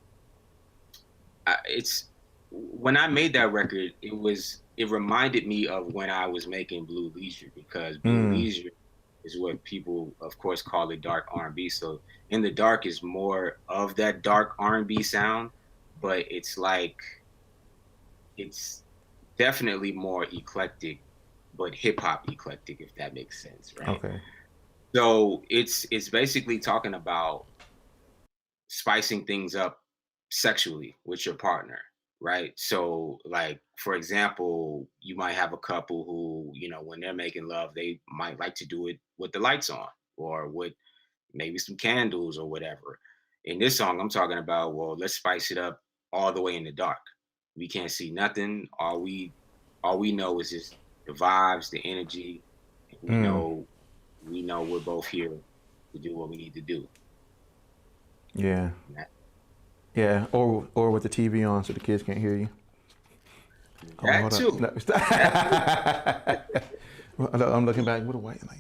it's when I made that record, it reminded me of when I was making Blue Leisure, because Blue Leisure is what people, of course, call it dark R&B. So In the Dark is more of that dark R&B sound, but it's definitely more eclectic, but hip hop eclectic, if that makes sense, right? Okay. So it's basically talking about spicing things up sexually with your partner, right? So, like, for example, you might have a couple who, when they're making love, they might like to do it with the lights on, or with maybe some candles or whatever. In this song, I'm talking about, well, let's spice it up all the way in the dark. We can't see nothing. All we know is just the vibes, the energy. And we know we're both here to do what we need to do. Yeah. Yeah. Or with the TV on so the kids can't hear you. That too. No, I'm looking back. What a white light.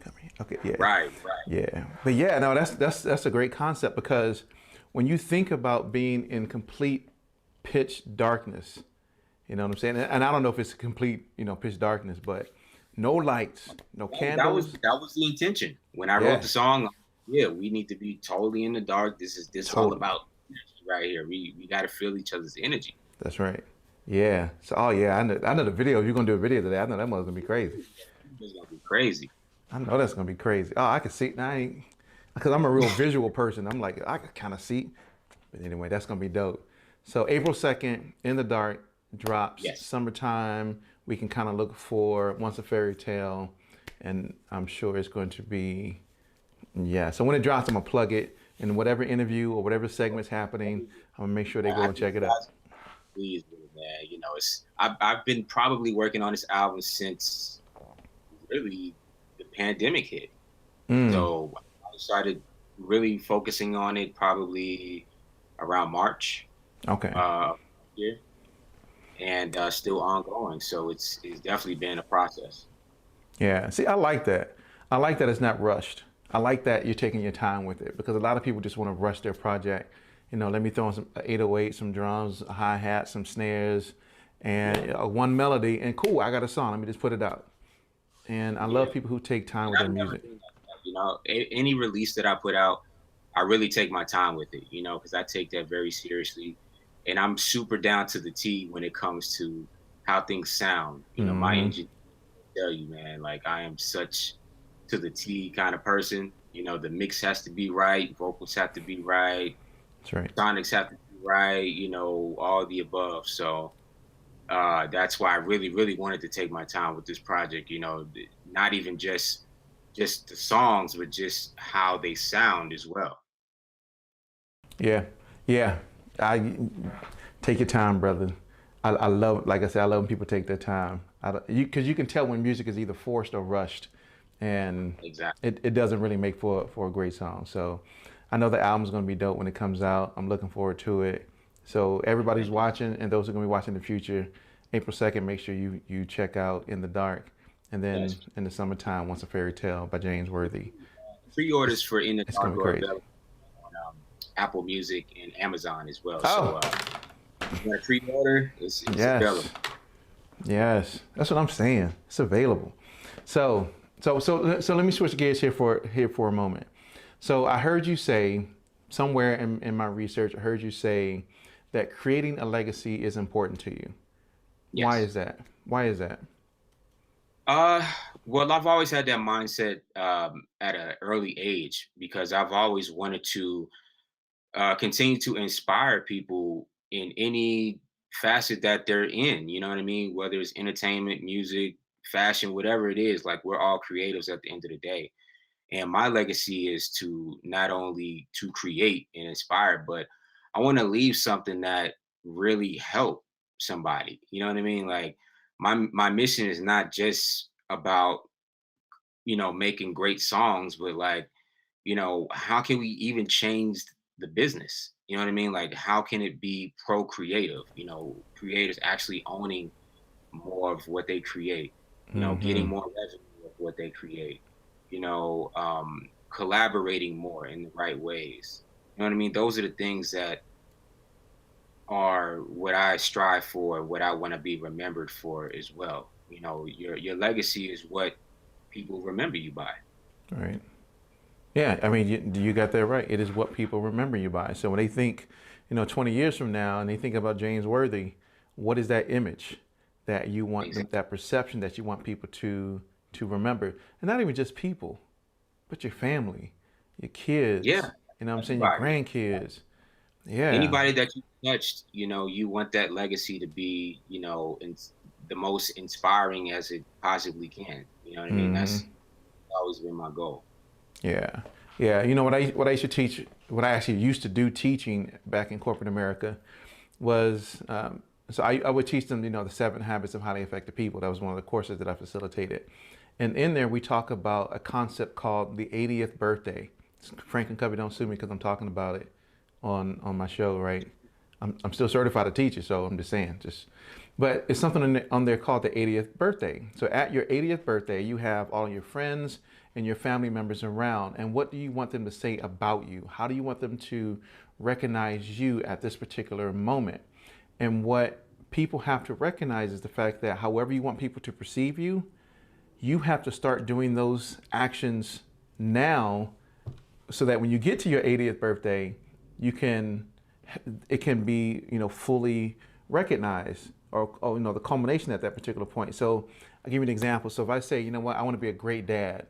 Come here. Okay. Yeah. Right. Yeah. But yeah, no, that's a great concept, because when you think about being in complete pitch darkness, you know what I'm saying? And I don't know if it's complete, pitch darkness, but no lights, no candles. That was the intention when I wrote the song. Yeah, we need to be totally in the dark. This is all about right here. We got to feel each other's energy. That's right. Yeah. So, I know the video. If you're gonna do a video today, I know that one's gonna be crazy. It's gonna be crazy. I know that's gonna be crazy. Oh, I can see. Because I'm a real visual person. I'm like, I can kind of see. But anyway, that's gonna be dope. So April 2nd, In the Dark drops. Yes. Summertime. We can kind of look for Once a Fairy Tale, and I'm sure it's going to be. Yeah. So when it drops, I'm gonna plug it in whatever interview or whatever segment's happening. I'm gonna make sure they go and check it out. Please, man. I've been probably working on this album since really the pandemic hit. So I started really focusing on it probably around March. Okay. Yeah. And still ongoing. So it's definitely been a process. Yeah. See, I like that. I like that it's not rushed. I like that you're taking your time with it, because a lot of people just want to rush their project. Let me throw in some 808, some drums, a hi-hat, some snares, and one melody, and cool, I got a song. Let me just put it out. And I love people who take time with their music. Any release that I put out, I really take my time with it, because I take that very seriously. And I'm super down to the T when it comes to how things sound. My engineer will tell you, man, like, I am such to the T kind of person. The mix has to be right, vocals have to be right. That's right. Sonics have to be right, all the above. So that's why I really, really wanted to take my time with this project, not even just the songs, but just how they sound as well. Yeah. I take your time, brother. I love, like I said, I love when people take their time. Because you can tell when music is either forced or rushed, and exactly. it doesn't really make for a great song. So I know the album's going to be dope when it comes out. I'm looking forward to it. So everybody's watching, and those who are going to be watching in the future, April 2nd, make sure you check out In the Dark. And then in the summertime, Once a Fairy Tale by James Worthy. Pre-orders for In the Dark are available on Apple Music and Amazon as well. Oh. So if you want to pre-order, it's available. Yes, that's what I'm saying. It's available. So let me switch gears here for a moment. So I heard you say somewhere in my research, I heard you say that creating a legacy is important to you. Yes. Why is that? Well, I've always had that mindset at an early age, because I've always wanted to continue to inspire people in any facet that they're in. You know what I mean? Whether it's entertainment, music, fashion, whatever it is, like we're all creatives at the end of the day. And my legacy is to not only to create and inspire, but I want to leave something that really help somebody. You know what I mean? Like my mission is not just about, making great songs, but like, how can we even change the business? You know what I mean? Like how can it be pro-creative? Creators actually owning more of what they create, getting Mm-hmm. more revenue of what they create, collaborating more in the right ways. You know what I mean? Those are the things that are what I strive for, what I want to be remembered for as well. Your legacy is what people remember you by. Right. Yeah, I mean, you got that right. It is what people remember you by. So when they think, 20 years from now, and they think about James Worthy, what is that image that you want them, Exactly. that perception that you want people to remember, and not even just people, but your family, your Yeah, kids. You know what I'm saying? Your everybody. grandkids. Yeah. Anybody that you touched, you want that legacy to be, the most inspiring as it possibly can. You know what I mean? Hmm. That's always been my goal. Yeah. Yeah. You know what I used to teach, what I actually used to do teaching back in corporate America was so I would teach them, the 7 habits of highly effective people. That was one of the courses that I facilitated. And in there, we talk about a concept called the 80th birthday. Frank and Covey, don't sue me because I'm talking about it on my show, right? I'm still certified to teach it, so I'm just saying, but it's something on there called the 80th birthday. So at your 80th birthday, you have all your friends and your family members around. And what do you want them to say about you? How do you want them to recognize you at this particular moment? And what people have to recognize is the fact that however you want people to perceive you, you have to start doing those actions now so that when you get to your 80th birthday, you can, it can be, fully recognized or the culmination at that particular point. So I'll give you an example. So if I say, I want to be a great dad.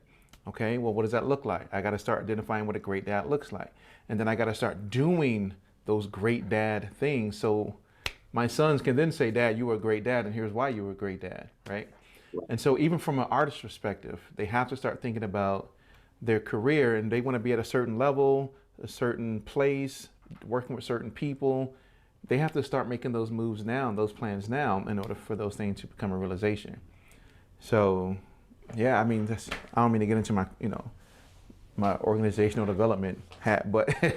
Okay, well, what does that look like? I got to start identifying what a great dad looks like. And then I got to start doing those great dad things. So my sons can then say, Dad, you were a great dad, and here's why you were a great dad, right? Right. And so even from an artist's perspective, they have to start thinking about their career, and they want to be at a certain level, a certain place, working with certain people. They have to start making those moves now, those plans now, in order for those things to become a realization. So, yeah, I mean, I don't mean to get into my organizational development hat, but but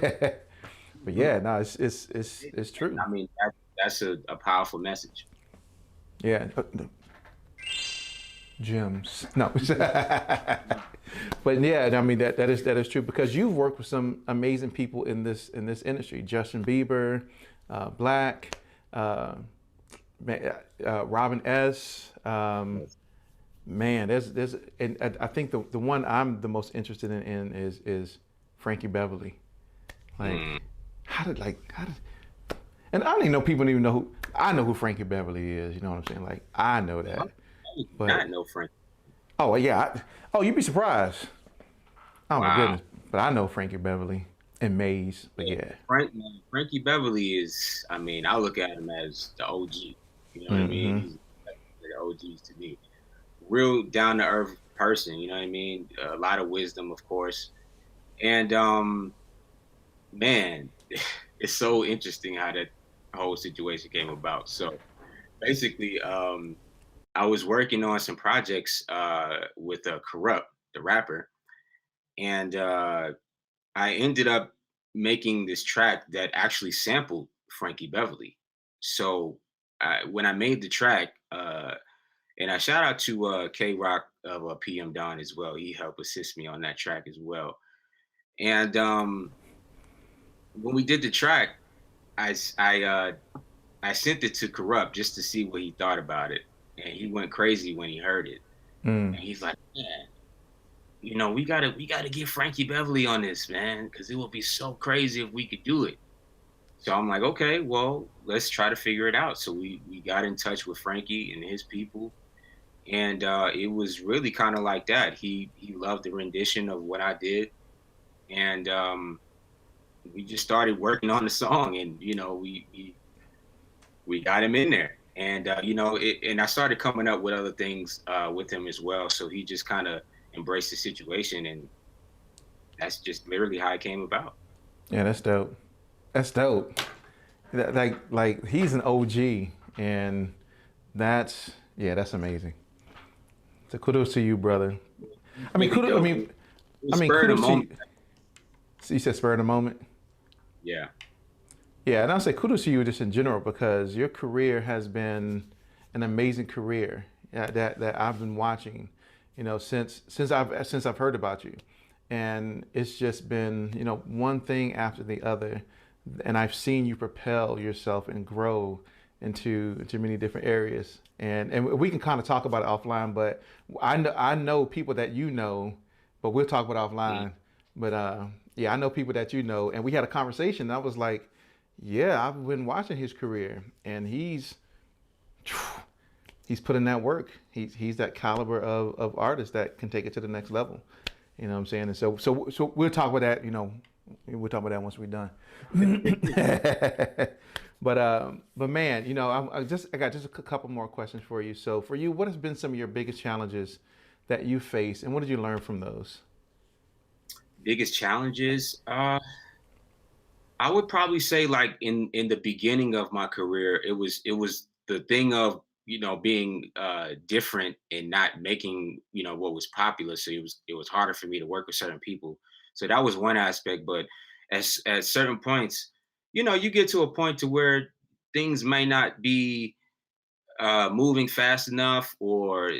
Mhm. yeah, no, it's true. I mean, that's a powerful message. Yeah, gems. No, but yeah, I mean that is true because you've worked with some amazing people in this industry. Justin Bieber, Black, uh, Robin S. Yes. Man, there's and I think the one I'm the most interested in is Frankie Beverly. Like, Mm. how did and I don't even know people don't even know who I know who Frankie Beverly is. You know what I'm saying? Like I know I that, did but not know Frank. oh yeah, oh you'd be surprised. Oh my Wow. goodness, but I know Frankie Beverly and Maze. But Yeah. yeah, Frankie Beverly is, I mean, I look at him as the OG. You know what I mean? mm-hmm. He's the OGs to me. Real down to earth person, you know what I mean? A lot of wisdom, of course. And man, it's so interesting how that whole situation came about. So basically, I was working on some projects with Corrupt, the rapper, and I ended up making this track that actually sampled Frankie Beverly. So when I made the track, and I shout out to K Rock of PM Don as well. He helped assist me on that track as well. And when we did the track, I sent it to Corrupt just to see what he thought about it, and he went crazy when he heard it. Mm. And he's like, "Man, we gotta get Frankie Beverly on this, man, because it would be so crazy if we could do it." So I'm like, okay, well, let's try to figure it out. So we got in touch with Frankie and his people, and it was really kind of like that. He loved the rendition of what I did, and we just started working on the song, and we got him in there. And and I started coming up with other things with him as well. So he just kind of embraced the situation, and that's just literally how it came about. Yeah, that's dope. That's dope. Like he's an OG, and that's amazing. So kudos to you, brother. I mean, Really kudos. I dope. mean, It was spur of the kudos to moment. you. So you said spur of the moment. Yeah. Yeah, and I'll say kudos to you just in general because your career has been an amazing career that I've been watching, since I've heard about you, and it's just been one thing after the other, and I've seen you propel yourself and grow into many different areas, and we can kind of talk about it offline, but I know people that but we'll talk about it Mhm. offline, but yeah, I know people that and we had a conversation. And I was like, yeah, I've been watching his career, and he's put in that work. He's that caliber of artist that can take it to the next level. You know what I'm saying? And so we'll talk about that. We'll talk about that once we're done. But man, I got just a couple more questions for you. So for you, what has been some of your biggest challenges that you face, and what did you learn from those? Biggest challenges. I would probably say like in the beginning of my career, it was the thing of being different and not making what was popular. So it was harder for me to work with certain people. So that was one aspect. But at certain points, you get to a point to where things may not be moving fast enough, or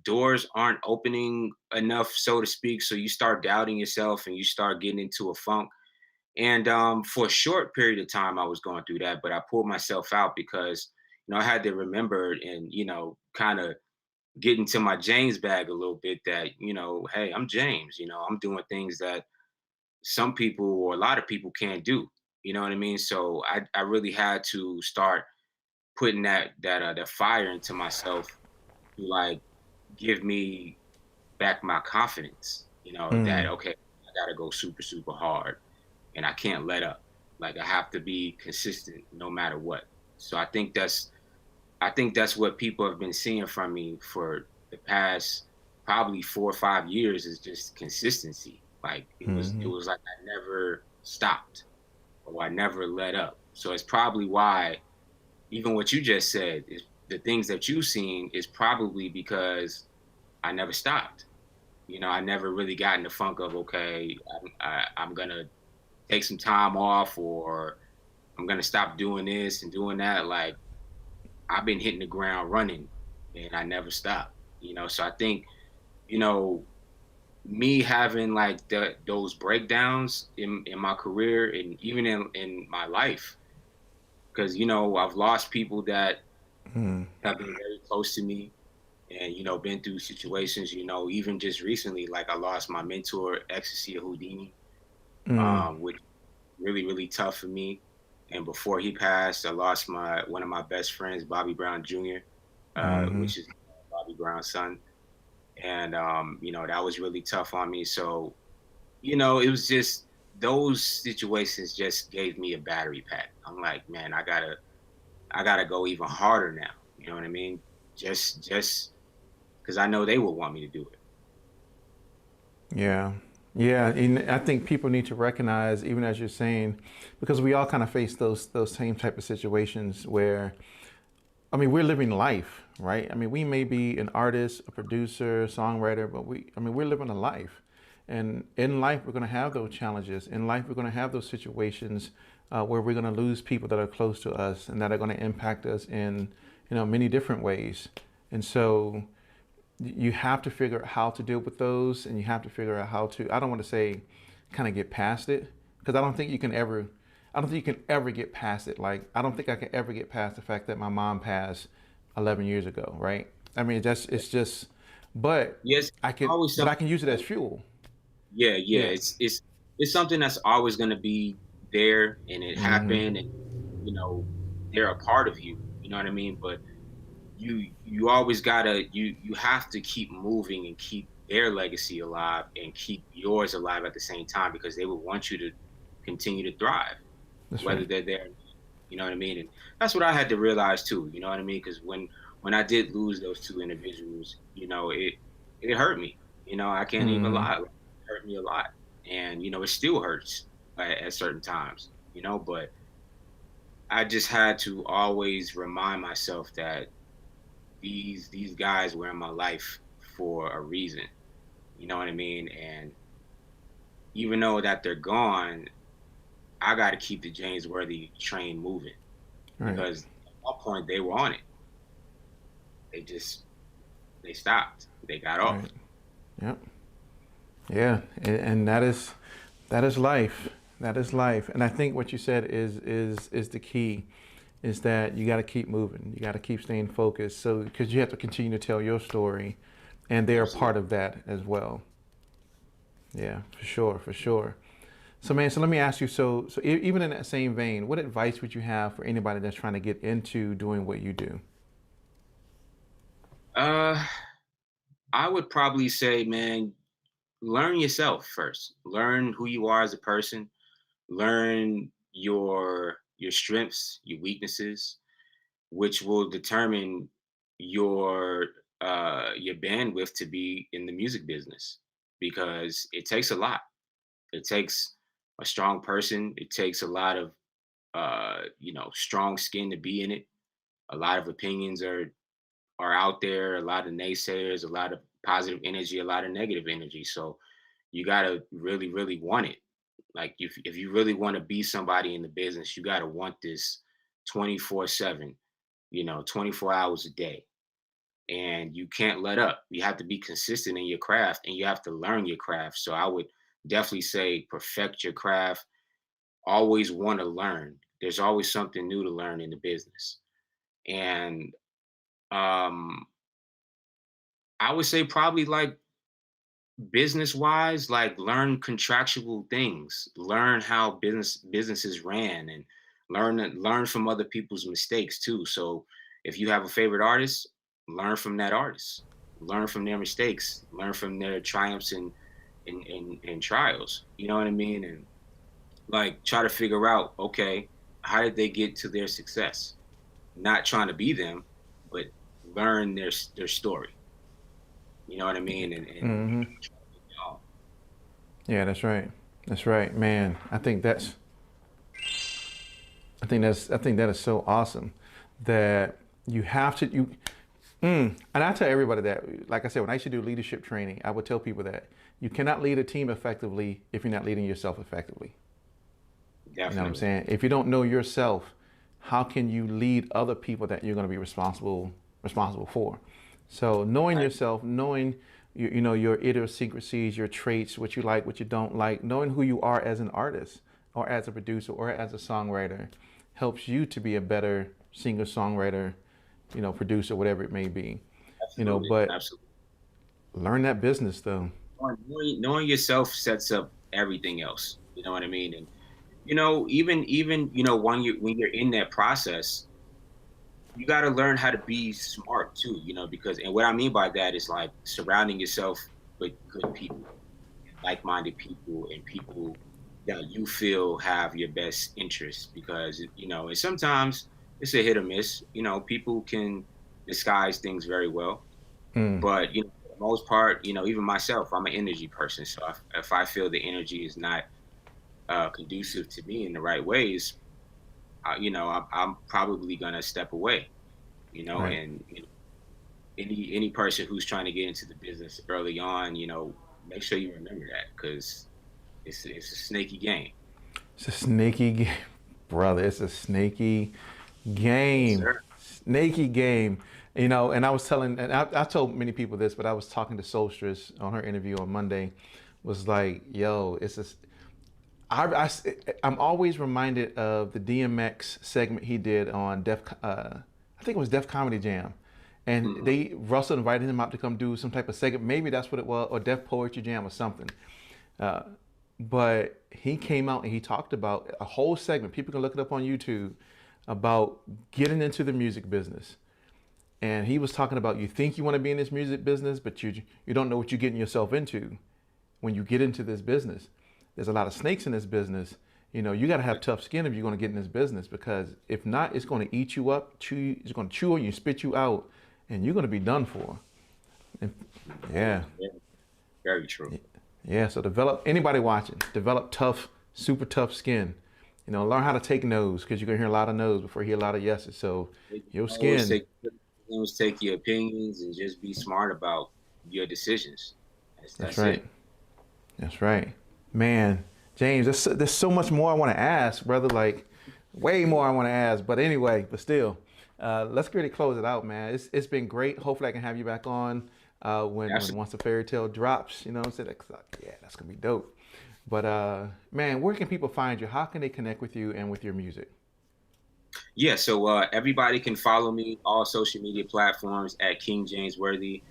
doors aren't opening enough, so to speak. So you start doubting yourself and you start getting into a funk, and for a short period of time, I was going through that, but I pulled myself out because, I had to remember and, kind of get into my James bag a little bit that, hey, I'm James, I'm doing things that some people or a lot of people can't do. You know what I mean? So I really had to start putting that fire into myself to like give me back my confidence, that, Mm, okay, I got to go super, super hard and I can't let up. Like I have to be consistent no matter what. So I think that's what people have been seeing from me for the past probably 4 or 5 years is just consistency. Like it hmm was like I never stopped or I never let up. So it's probably why even what you just said is the things that you've seen is probably because I never stopped. I never really got in the funk of okay, I'm gonna take some time off, or I'm gonna stop doing this and doing that. Like I've been hitting the ground running and I never stopped. So I think, you know, me having like those breakdowns in my career and even in my life, because I've lost people that mm, have been very close to me and been through situations, even just recently, like I lost my mentor, Ecstasy of Whodini, mm, which really, really tough for me. And before he passed, I lost my one of my best friends, Bobby Brown Jr., hmm which is Bobby Brown's son. And that was really tough on me. So, it was just those situations just gave me a battery pack. I'm like, man, I gotta go even harder now. You know what I mean? Just because I know they will want me to do it. Yeah. Yeah, and I think people need to recognize, even as you're saying, because we all kind of face those same type of situations where, I mean, we're living life, right? I mean, we may be an artist, a producer, songwriter, but we're living a life, and in life we're going to have those challenges. In life we're going to have those situations where we're going to lose people that are close to us and that are going to impact us in many different ways, and so you have to figure out how to deal with those, and you have to figure out how to, I don't want to say kind of get past it, because I don't think you can ever get past it. Like, I don't think I can ever get past the fact that my mom passed 11 years ago, right? I mean, it's just, but Yes, always but I something. can use it as fuel. Yeah, yeah. Yeah. It's something that's always gonna be there, and it Mm-hmm. happened, and you know they're a part of you. You know what I mean? But you always gotta you have to keep moving and keep their legacy alive and keep yours alive at the same time because they would want you to continue to thrive, That's whether right. they're there. You know what I mean? And that's what I had to realize too. You know what I mean? Because when I did lose those two individuals, you know, it hurt me. You know, I can't even Mm, lie. It hurt me a lot, and you know, it still hurts at certain times. You know, but I just had to always remind myself that these guys were in my life for a reason. You know what I mean? And even though that they're gone, I got to keep the James Worthy train moving right, because at one point they were on it. They just they stopped. They got off. right. Yep. Yeah, and that is life. That is life. And I think what you said is the key, is that you got to keep moving. You got to keep staying focused. So because you have to continue to tell your story, and they are part Absolutely. of that as well. Yeah, for sure, for sure. So man, so let me ask you. Even in that same vein, what advice would you have for anybody that's trying to get into doing what you do? Uh, I would probably say, man, learn yourself first. Learn who you are as a person. Learn your strengths, your weaknesses, which will determine your your bandwidth to be in the music business because it takes a lot. It takes a strong person. It takes a lot of you know, strong skin to be in it. A lot of opinions are out there, a lot of naysayers, a lot of positive energy, a lot of negative energy. So you gotta really want it. Like if you really want to be somebody in the business, you gotta want this 24/7, you know, 24 hours a day. And you can't let up. You have to be consistent in your craft and you have to learn your craft. So I would definitely say perfect your craft. Always want to learn. There's always something new to learn in the business. And um I would say probably like business wise, like learn contractual things, learn how businesses ran, and learn from other people's mistakes too. So if you have a favorite artist, learn from that artist, learn from their mistakes, learn from their triumphs and trials. You know what I mean? And like try to figure out, okay, how did they get to their success? Not trying to be them, but learn their story. You know what I mean? And Hmm. Yeah, that's right. That's right, man. I think that is so awesome that you have to you. And I tell everybody that, like I said, when I used to do leadership training, I would tell people that you cannot lead a team effectively if you're not leading yourself effectively. You know what I'm definitely. saying? If you don't know yourself, how can you lead other people that you're going to be responsible for? So knowing Right. yourself, knowing you know your idiosyncrasies, your traits, what you like, what you don't like, knowing who you are as an artist or as a producer or as a songwriter helps you to be a better singer, songwriter, you know, producer, whatever it may be. You know, Absolutely. but Absolutely. learn that business though. Knowing yourself sets up everything else. You know what I mean? And you know, even you know when you're in that process, you got to learn how to be smart too. You know, because and what I mean by that is like surrounding yourself with good people, like-minded people, and people that you feel have your best interests. Because you know, and sometimes it's a hit or miss. You know, people can disguise things very well. Mm, But you know, for the most part, you know, even myself, I'm an energy person. So if I feel the energy is not conducive to me in the right ways, you know, I'm probably gonna step away. You know, right. and you know, any person who's trying to get into the business early on, you know, make sure you remember that because it's a snaky game. It's a snaky game, brother. It's a snaky Yes, game. sir. Snaky game. You know, and I was telling, and I told many people this, but I was talking to Solstress on her interview on Monday. Was like, yo, it's a. I'm always reminded of the DMX segment he did on I think it was Def Comedy Jam, and Hmm. Russell invited him out to come do some type of segment. Maybe that's what it was, or Def Poetry Jam or something. Uh, but he came out and he talked about a whole segment. People can look it up on YouTube about getting into the music business. And he was talking about you think you want to be in this music business, but you don't know what you're getting yourself into when you get into this business. There's a lot of snakes in this business, You know, you got to have tough skin if you're going to get in this business, because if not, it's going to eat you up, it's going to chew on you, spit you out, and you're going to be done for. Yeah. Very true. Yeah. So anybody watching, develop tough, super tough skin. You know, learn how to take no's, because you're going to hear a lot of no's before you hear a lot of yeses. So your skin. Always take your opinions and just be smart about your decisions. That's right. it. That's right. Man, James, there's so much more I want to ask, brother. Like, way more I want to ask. But anyway, but let's really close it out, man. It's been great. Hopefully I can have you back on when once the fairy tale drops. You know what I'm saying? Yeah, that's going to be dope. But man, where can people find you? How can they connect with you and with your music? Yeah, so everybody can follow me all social media platforms at King James Worthy.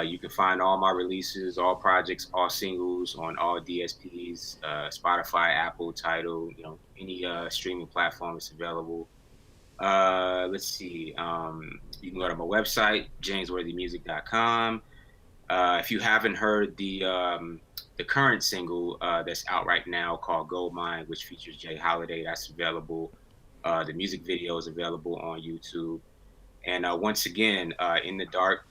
You can find all my releases, all projects, all singles on all DSPs, Spotify, Apple, Tidal, you know, any streaming platform is available. Let's see. You can go to my website, jamesworthymusic.com. If you haven't heard the current single that's out right now called Gold Mine, which features Jay Holiday, that's available. The music video is available on YouTube. And once again, In the Dark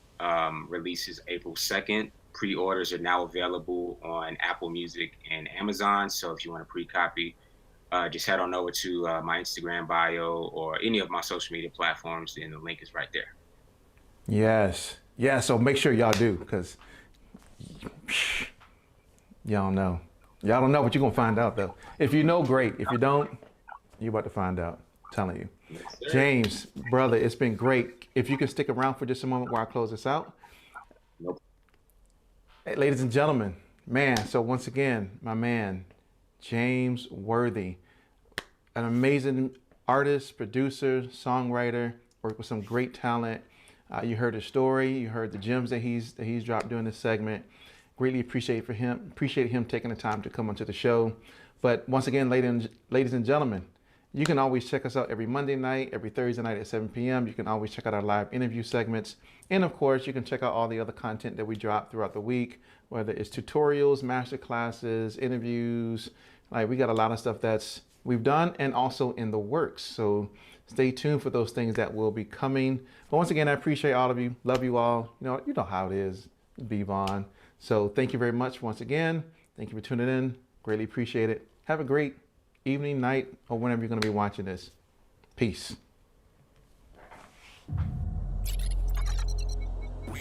releases April 2nd. Pre-orders are now available on Apple Music and Amazon. So if you want a pre-copy, just head on over to my Instagram bio or any of my social media platforms, and the link is right there. Yes. Yeah, so make sure y'all do, because y'all don't know. Y'all don't know, but you're going to find out, though. If you know, great. If you don't, you're about to find out. I'm telling you. Yes, James, brother, it's been great. If you can stick around for just a moment while I close this out. Nope. Hey, ladies and gentlemen, man, so once again, my man, James Worthy, an amazing artist, producer, songwriter, worked with some great talent. You heard his story, you heard the gems that he's dropped during this segment. Greatly appreciate him taking the time to come onto the show. But once again, ladies and gentlemen, you can always check us out every Monday night, every Thursday night at 7 p.m. You can always check out our live interview segments. And of course, you can check out all the other content that we drop throughout the week, whether it's tutorials, master classes, interviews. Like, we got a lot of stuff that's we've done and also in the works. So stay tuned for those things that will be coming. But once again, I appreciate all of you. Love you all. You know how it is. Be Vaughn. So thank you very much once again. Thank you for tuning in. Greatly appreciate it. Have a great evening, night, or whenever you're going to be watching this. Peace. We